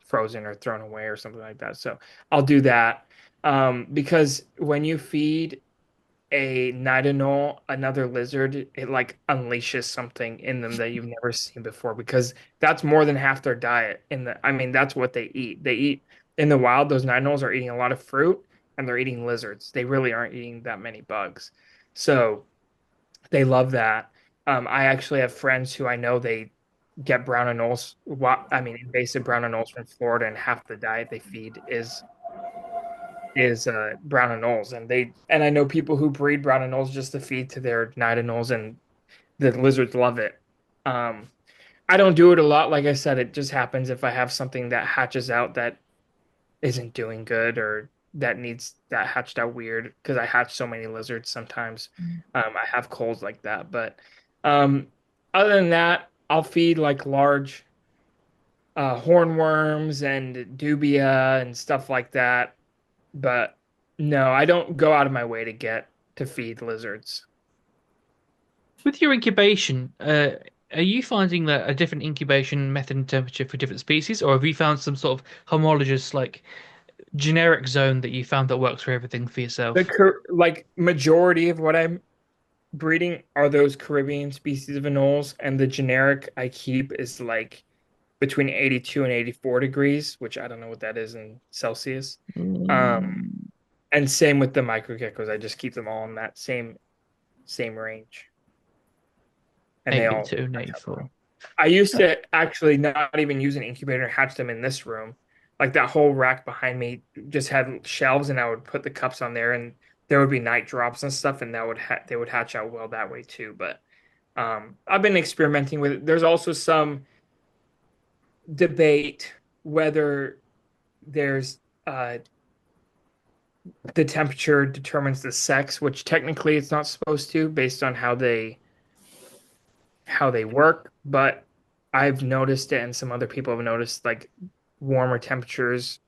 Speaker 2: frozen or thrown away or something like that. So I'll do that. Because when you feed a nightingale, another lizard, it like unleashes something in them that you've never seen before because that's more than half their diet. I mean, that's what they eat. They eat in the wild, those nightingales are eating a lot of fruit and they're eating lizards. They really aren't eating that many bugs. So they love that. I actually have friends who I know they get brown anoles. I mean, invasive brown anoles from Florida, and half the diet they feed is brown anoles, and I know people who breed brown anoles just to feed to their night anoles, and the lizards love it. Um, I don't do it a lot. Like I said, it just happens if I have something that hatches out that isn't doing good or that hatched out weird because I hatch so many lizards sometimes. I have colds like that, but um, other than that, I'll feed like large hornworms and dubia and stuff like that. But no, I don't go out of my way to feed lizards.
Speaker 1: With your incubation, are you finding that a different incubation method and temperature for different species, or have you found some sort of homologous, like generic zone that you found that works for everything for yourself?
Speaker 2: Like majority of what I'm breeding are those Caribbean species of anoles, and the generic I keep is like between 82 and 84 degrees, which I don't know what that is in Celsius. Um,
Speaker 1: Mm,
Speaker 2: and same with the microgeckos. I just keep them all in that same range, and they all
Speaker 1: 82 and
Speaker 2: hatch out well.
Speaker 1: 84.
Speaker 2: I used to actually not even use an incubator and hatch them in this room. Like that whole rack behind me just had shelves, and I would put the cups on there, and there would be night drops and stuff, and they would hatch out well that way too. But I've been experimenting with it. There's also some debate whether there's the temperature determines the sex, which technically it's not supposed to based on how they work, but I've noticed it and some other people have noticed like warmer temperatures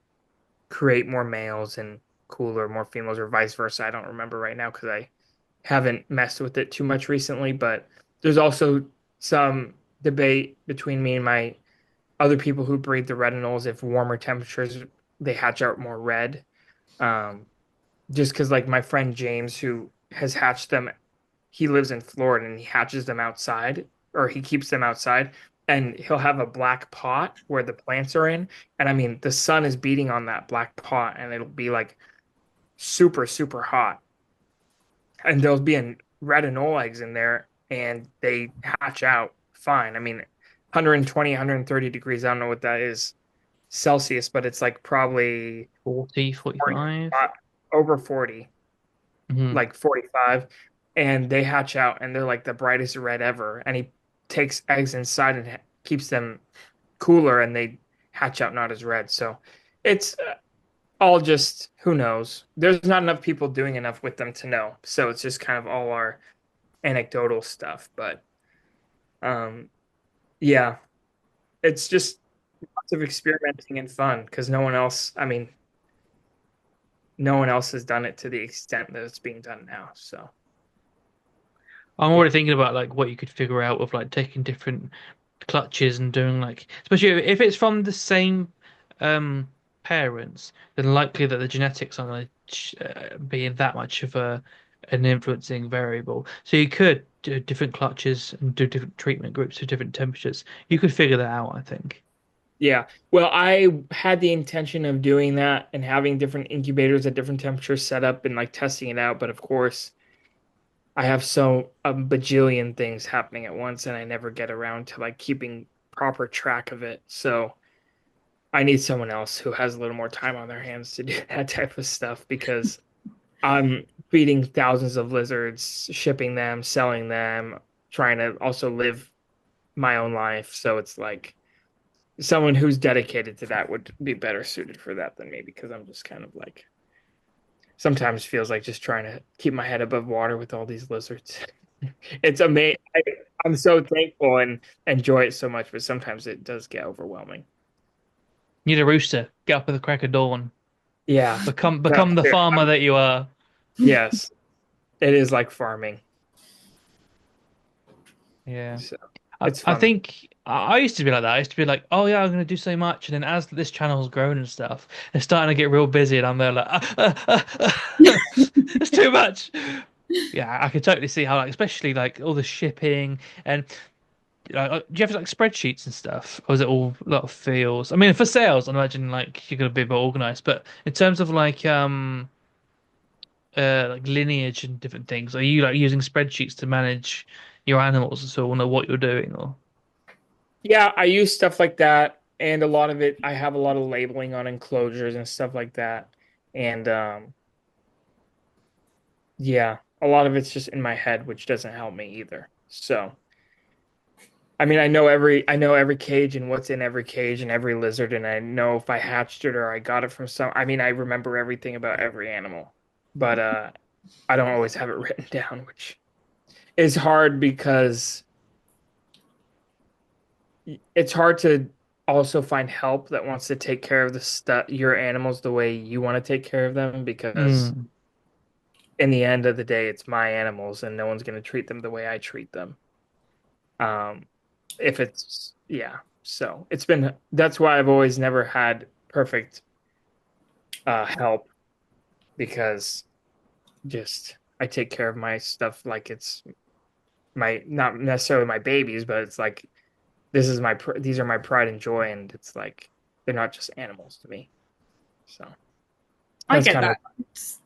Speaker 2: create more males and cooler more females or vice versa. I don't remember right now because I haven't messed with it too much recently, but there's also some debate between me and my other people who breed the retinols if warmer temperatures they hatch out more red. Um, just because like my friend James who has hatched them, he lives in Florida and he hatches them outside or he keeps them outside and he'll have a black pot where the plants are in, and I mean the sun is beating on that black pot and it'll be like super super hot, and there'll be red anole eggs in there and they hatch out fine. I mean, 120, 130 degrees, I don't know what that is Celsius, but it's like probably
Speaker 1: 40, 45.
Speaker 2: over 40,
Speaker 1: Mm-hmm.
Speaker 2: like 45. And they hatch out and they're like the brightest red ever. And he takes eggs inside and keeps them cooler and they hatch out not as red. So it's all just who knows. There's not enough people doing enough with them to know. So it's just kind of all our anecdotal stuff. But um, yeah, it's just lots of experimenting and fun because no one else, I mean, no one else has done it to the extent that it's being done now. So
Speaker 1: I'm
Speaker 2: yeah,
Speaker 1: already thinking about like what you could figure out with like taking different clutches and doing like, especially if it's from the same um parents, then likely that the genetics aren't going to be that much of a an influencing variable. So you could do different clutches and do different treatment groups for different temperatures. You could figure that out, I think.
Speaker 2: yeah. Well, I had the intention of doing that and having different incubators at different temperatures set up and like testing it out. But of course, I have so a bajillion things happening at once and I never get around to like keeping proper track of it. So I need someone else who has a little more time on their hands to do that type of stuff because I'm feeding thousands of lizards, shipping them, selling them, trying to also live my own life. So it's like someone who's dedicated to that would be better suited for that than me because I'm just kind of like sometimes feels like just trying to keep my head above water with all these lizards. It's amazing. I'm so thankful and enjoy it so much, but sometimes it does get overwhelming.
Speaker 1: You need a rooster. Get up at the crack of dawn.
Speaker 2: Yeah. No,
Speaker 1: Become the farmer that you are.
Speaker 2: yes, it is like farming.
Speaker 1: Yeah.
Speaker 2: So
Speaker 1: I,
Speaker 2: it's
Speaker 1: I
Speaker 2: fun.
Speaker 1: think I used to be like that. I used to be like, oh yeah, I'm gonna do so much, and then as this channel's grown and stuff, it's starting to get real busy, and I'm there like, it's too much. Yeah, I could totally see how, like, especially like all the shipping and do you have like spreadsheets and stuff, or is it all a lot of fields? I mean, for sales, I imagine like you're gonna be more organized, but in terms of like lineage and different things, are you like using spreadsheets to manage your animals so you know what you're doing, or?
Speaker 2: Yeah, I use stuff like that, and a lot of it, I have a lot of labeling on enclosures and stuff like that. And yeah, a lot of it's just in my head, which doesn't help me either. So, I mean, I know every cage and what's in every cage and every lizard, and I know if I hatched it or I got it from some. I mean, I remember everything about every animal, but I don't always have it written down, which is hard because it's hard to also find help that wants to take care of the stuff your animals the way you want to take care of them because
Speaker 1: Mm.
Speaker 2: in the end of the day it's my animals and no one's going to treat them the way I treat them. Um if it's yeah. So it's been that's why I've always never had perfect help because just I take care of my stuff like it's my not necessarily my babies, but it's like this is these are my pride and joy and it's like they're not just animals to me. So
Speaker 3: I
Speaker 2: that's
Speaker 3: get
Speaker 2: kind of
Speaker 3: that.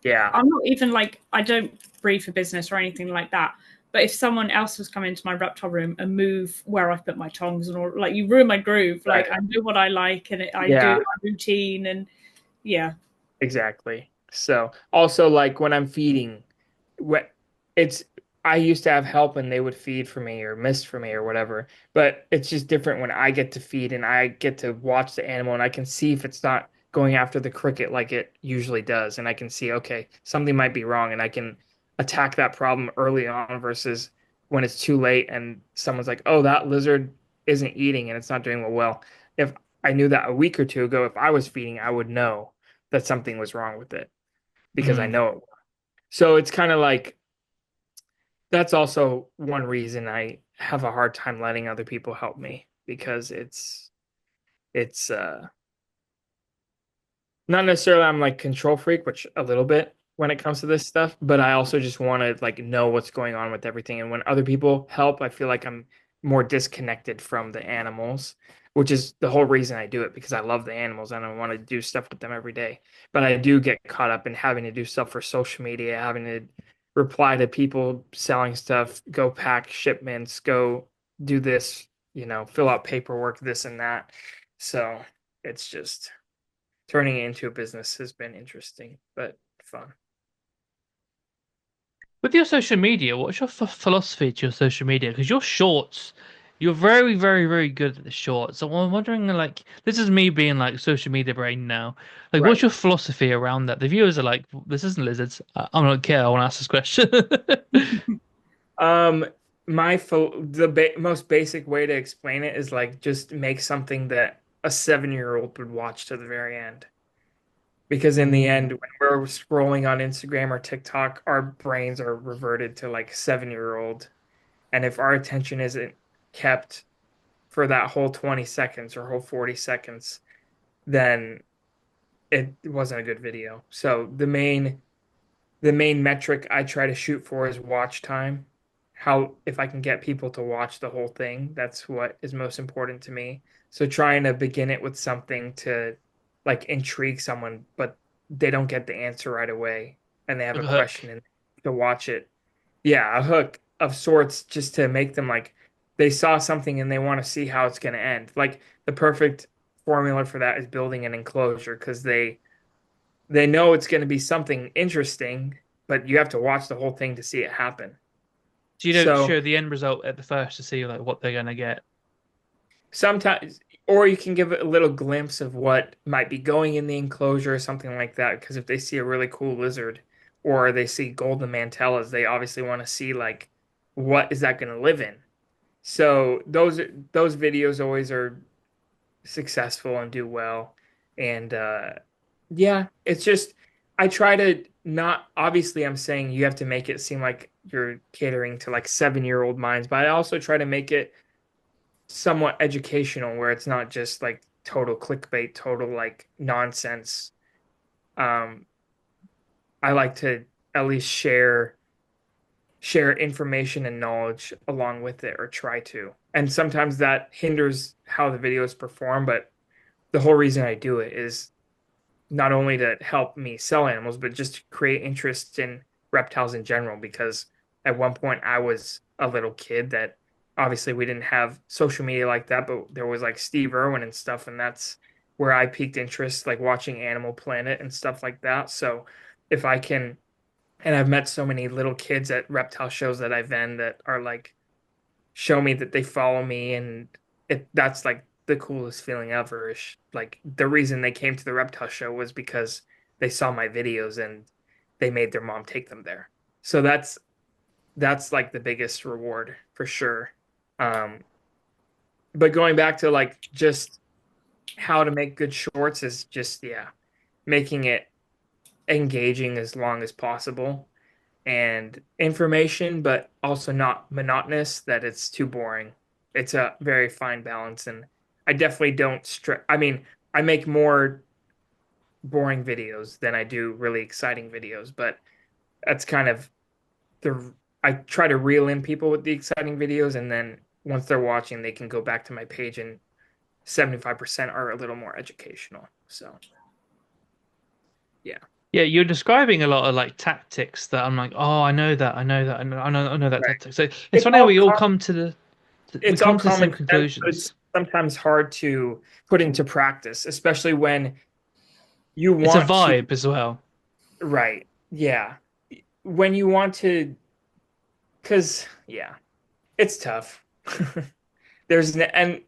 Speaker 2: yeah.
Speaker 3: I'm not even like, I don't breed for business or anything like that. But if someone else was come into my reptile room and move where I've put my tongs and all, like, you ruin my groove.
Speaker 2: Right.
Speaker 3: Like, I know what I like and I do
Speaker 2: Yeah,
Speaker 3: my routine and yeah.
Speaker 2: exactly. So also like when I'm feeding, what it's I used to have help and they would feed for me or mist for me or whatever, but it's just different when I get to feed and I get to watch the animal and I can see if it's not going after the cricket like it usually does, and I can see okay, something might be wrong and I can attack that problem early on versus when it's too late and someone's like, "Oh, that lizard isn't eating and it's not doing well." If I knew that a week or two ago, if I was feeding, I would know that something was wrong with it because I
Speaker 1: Mm.
Speaker 2: know it. So it's kind of like that's also one reason I have a hard time letting other people help me because it's not necessarily I'm like control freak, which a little bit when it comes to this stuff, but I also just want to like know what's going on with everything. And when other people help, I feel like I'm more disconnected from the animals, which is the whole reason I do it because I love the animals and I want to do stuff with them every day. But I do get caught up in having to do stuff for social media, having to reply to people selling stuff, go pack shipments, go do this, fill out paperwork, this and that. So it's just turning it into a business has been interesting, but fun.
Speaker 1: With your social media, what's your philosophy to your social media? Because your shorts, you're very, very, very good at the shorts. So I'm wondering, like, this is me being like social media brain now. Like, what's
Speaker 2: Right.
Speaker 1: your philosophy around that? The viewers are like, this isn't lizards. I don't care. I want to ask this question.
Speaker 2: Um, most basic way to explain it is like just make something that a 7-year-old would watch to the very end. Because in the
Speaker 1: Ooh.
Speaker 2: end, when we're scrolling on Instagram or TikTok, our brains are reverted to like 7-year-old. And if our attention isn't kept for that whole 20 seconds or whole 40 seconds, then it wasn't a good video. So the main metric I try to shoot for is watch time. How if I can get people to watch the whole thing, that's what is most important to me. So trying to begin it with something to like intrigue someone, but they don't get the answer right away and they have
Speaker 1: Like
Speaker 2: a
Speaker 1: a hook.
Speaker 2: question and to watch it. Yeah, a hook of sorts just to make them like they saw something and they want to see how it's going to end. Like the perfect formula for that is building an enclosure because they know it's going to be something interesting, but you have to watch the whole thing to see it happen.
Speaker 1: So you don't
Speaker 2: So
Speaker 1: show the end result at the first to see like what they're gonna get.
Speaker 2: sometimes, or you can give it a little glimpse of what might be going in the enclosure or something like that. Because if they see a really cool lizard or they see golden mantellas, they obviously want to see like what is that going to live in. So those videos always are successful and do well. And yeah, it's just I try to not obviously I'm saying you have to make it seem like you're catering to like 7-year-old minds, but I also try to make it somewhat educational where it's not just like total clickbait, total like nonsense. Um, I like to at least share information and knowledge along with it or try to. And sometimes that hinders how the videos perform, but the whole reason I do it is not only to help me sell animals, but just to create interest in reptiles in general. Because at one point I was a little kid that obviously we didn't have social media like that, but there was like Steve Irwin and stuff, and that's where I piqued interest, like watching Animal Planet and stuff like that. So if I can, and I've met so many little kids at reptile shows that I've been that are like show me that they follow me and that's like the coolest feeling ever is like the reason they came to the reptile show was because they saw my videos and they made their mom take them there. So that's like the biggest reward for sure. um but going back to like just how to make good shorts is just yeah, making it engaging as long as possible and information, but also not monotonous that it's too boring. It's a very fine balance, and I definitely don't stress. I mean, I make more boring videos than I do really exciting videos, but that's kind of the. I try to reel in people with the exciting videos, and then once they're watching, they can go back to my page, and 75% are a little more educational. So, yeah.
Speaker 1: Yeah, you're describing a lot of like tactics that I'm like, oh, I know that, I know that, I know that
Speaker 2: Right.
Speaker 1: tactic. So it's
Speaker 2: It's
Speaker 1: funny how
Speaker 2: all
Speaker 1: we all
Speaker 2: com
Speaker 1: come to we
Speaker 2: it's all
Speaker 1: come to the same
Speaker 2: common sense, but it's
Speaker 1: conclusions.
Speaker 2: sometimes hard to put into practice, especially when you
Speaker 1: It's a
Speaker 2: want to,
Speaker 1: vibe as well.
Speaker 2: right. Yeah. When you want to, because, yeah, it's tough. And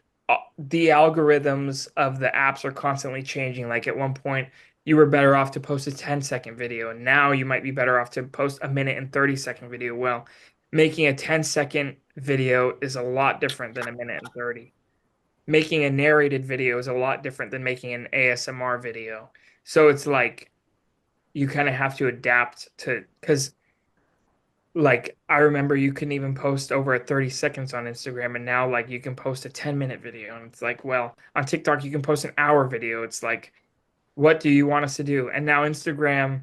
Speaker 2: the algorithms of the apps are constantly changing. Like at one point, you were better off to post a 10-second video, and now you might be better off to post a minute and 30-second video. Well, making a 10-second video is a lot different than a minute and 30. Making a narrated video is a lot different than making an ASMR video. So it's like you kind of have to adapt to because like I remember you couldn't even post over 30 seconds on Instagram and now like you can post a 10-minute video and it's like, well, on TikTok you can post an hour video. It's like, what do you want us to do? And now Instagram,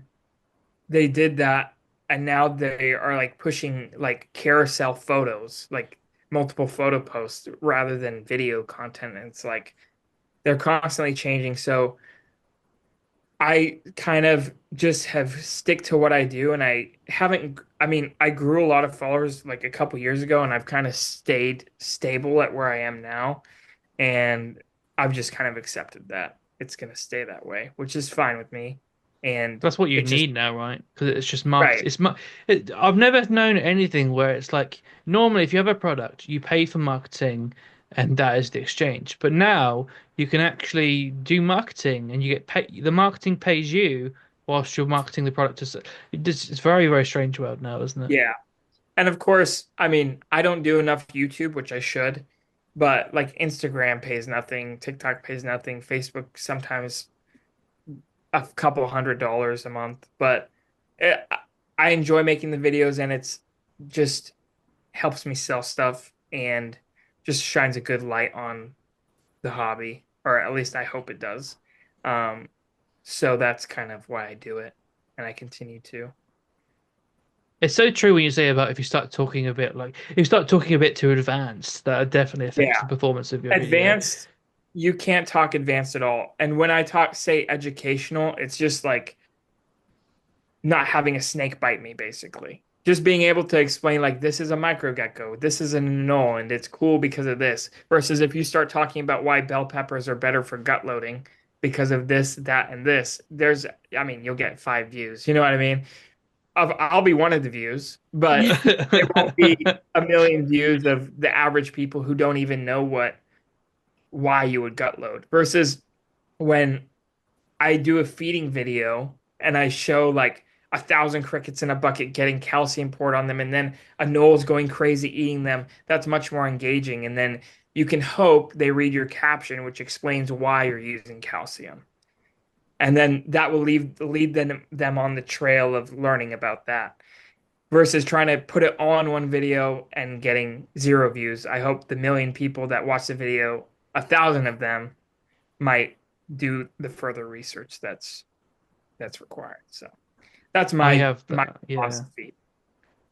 Speaker 2: they did that and now they are like pushing like carousel photos, like multiple photo posts rather than video content. And it's like they're constantly changing. So I kind of just have stick to what I do, and I haven't. I mean, I grew a lot of followers like a couple years ago, and I've kind of stayed stable at where I am now, and I've just kind of accepted that it's going to stay that way, which is fine with me. And
Speaker 1: That's what you
Speaker 2: it just
Speaker 1: need now, right? Because it's just market.
Speaker 2: right,
Speaker 1: I've never known anything where it's like normally if you have a product, you pay for marketing, and that is the exchange. But now you can actually do marketing, and you get paid. The marketing pays you whilst you're marketing the product. It's very, very strange world now, isn't it?
Speaker 2: yeah. And of course, I mean, I don't do enough YouTube, which I should, but like Instagram pays nothing, TikTok pays nothing, Facebook sometimes a couple $100 a month, but it, I enjoy making the videos and it's just helps me sell stuff and just shines a good light on the hobby, or at least I hope it does. Um, so that's kind of why I do it, and I continue to.
Speaker 1: It's so true when you say about if you start talking a bit like if you start talking a bit too advanced, that definitely affects
Speaker 2: Yeah,
Speaker 1: the performance of your video.
Speaker 2: advanced, you can't talk advanced at all. And when I talk, say educational, it's just like not having a snake bite me, basically. Just being able to explain, like, this is a micro gecko, this is an anole, and it's cool because of this. Versus if you start talking about why bell peppers are better for gut loading because of this, that, and this, I mean, you'll get 5 views. You know what I mean? I'll be one of the views, but it won't be a million views of the average people who don't even know why you would gut load. Versus when I do a feeding video and I show like 1,000 crickets in a bucket getting calcium poured on them, and then a knoll's going crazy eating them. That's much more engaging. And then you can hope they read your caption, which explains why you're using calcium. And then that will lead them on the trail of learning about that. Versus trying to put it all in one video and getting 0 views. I hope the million people that watch the video, 1,000 of them might do the further research that's required. So that's
Speaker 1: I
Speaker 2: my
Speaker 1: have
Speaker 2: my
Speaker 1: that, yeah.
Speaker 2: philosophy.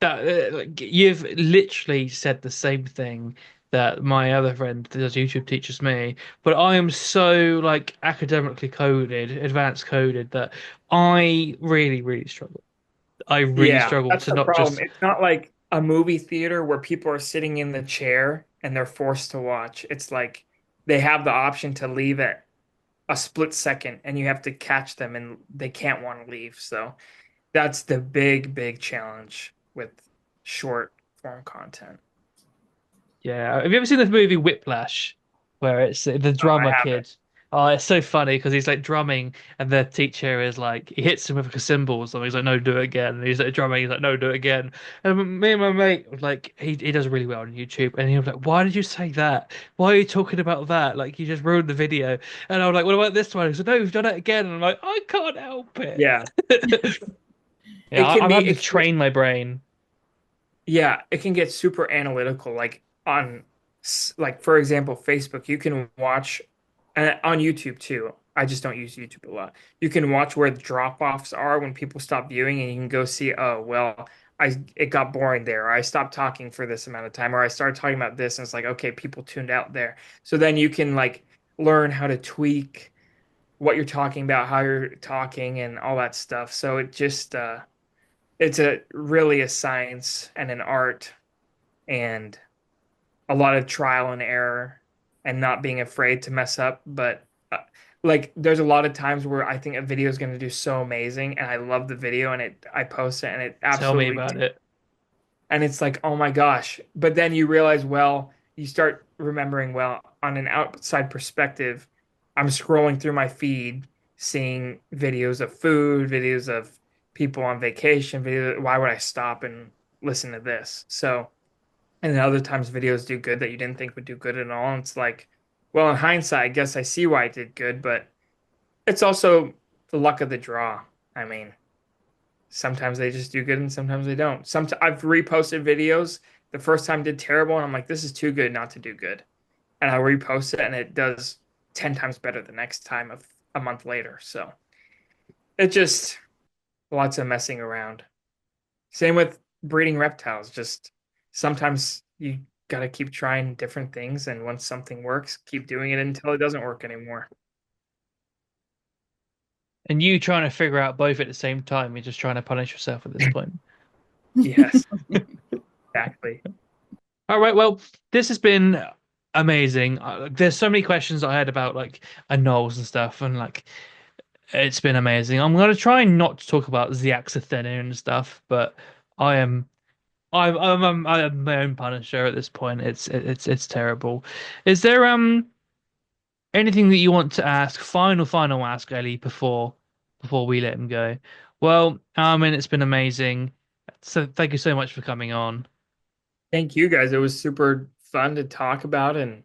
Speaker 1: That like, you've literally said the same thing that my other friend that does YouTube teaches me, but I am so like academically coded, advanced coded that I really, really struggle. I really
Speaker 2: Yeah,
Speaker 1: struggle
Speaker 2: that's
Speaker 1: to
Speaker 2: the
Speaker 1: not
Speaker 2: problem.
Speaker 1: just
Speaker 2: It's not like a movie theater where people are sitting in the chair and they're forced to watch. It's like they have the option to leave at a split second and you have to catch them and they can't want to leave. So that's the big, big challenge with short form content.
Speaker 1: yeah. Have you ever seen the movie Whiplash, where it's the
Speaker 2: Oh, I
Speaker 1: drummer
Speaker 2: haven't.
Speaker 1: kid? Oh, it's so funny because he's like drumming, and the teacher is like, he hits him with like a cymbal or something. He's like, "No, do it again." And he's like drumming. He's like, "No, do it again." And me and my mate was like, he does really well on YouTube, and he was like, "Why did you say that? Why are you talking about that? Like, you just ruined the video." And I was like, "What about this one?" He said, "No, you've done it again." And I'm like, "I can't help it."
Speaker 2: Yeah.
Speaker 1: Yeah,
Speaker 2: It can
Speaker 1: I'm
Speaker 2: be
Speaker 1: having to
Speaker 2: it can
Speaker 1: train my brain.
Speaker 2: Yeah, it can get super analytical. Like like for example, Facebook, you can watch, and on YouTube too. I just don't use YouTube a lot. You can watch where the drop-offs are when people stop viewing, and you can go see, oh, well, it got boring there, or I stopped talking for this amount of time, or I started talking about this, and it's like, okay, people tuned out there. So then you can like learn how to tweak what you're talking about, how you're talking, and all that stuff. So it's a really a science and an art and a lot of trial and error and not being afraid to mess up. But like, there's a lot of times where I think a video is going to do so amazing, and I love the video, and I post it, and it
Speaker 1: Tell me
Speaker 2: absolutely,
Speaker 1: about it.
Speaker 2: and it's like, oh my gosh. But then you realize, well, you start remembering, well, on an outside perspective, I'm scrolling through my feed, seeing videos of food, videos of people on vacation, videos. Why would I stop and listen to this? So, and then other times videos do good that you didn't think would do good at all. And it's like, well, in hindsight, I guess I see why it did good, but it's also the luck of the draw. I mean, sometimes they just do good and sometimes they don't. I've reposted videos. The first time did terrible, and I'm like, this is too good not to do good. And I repost it and it does 10 times better the next time of a month later. So it just lots of messing around. Same with breeding reptiles. Just sometimes you got to keep trying different things. And once something works, keep doing it until it doesn't work anymore.
Speaker 1: And you trying to figure out both at the same time, you're just trying to punish yourself at this point.
Speaker 2: Yes, exactly.
Speaker 1: All right, well, this has been amazing. There's so many questions I had about like anoles and stuff, and like it's been amazing. I'm gonna try not to talk about Ziaxathena and stuff, but I am I'm my own punisher at this point. It's terrible. Is there anything that you want to ask? Final ask, Ellie, before we let him go. Well, Armin, it's been amazing. So thank you so much for coming on.
Speaker 2: Thank you guys. It was super fun to talk about, and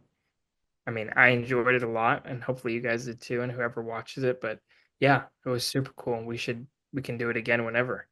Speaker 2: I mean, I enjoyed it a lot, and hopefully you guys did too, and whoever watches it. But yeah, it was super cool, and we can do it again whenever.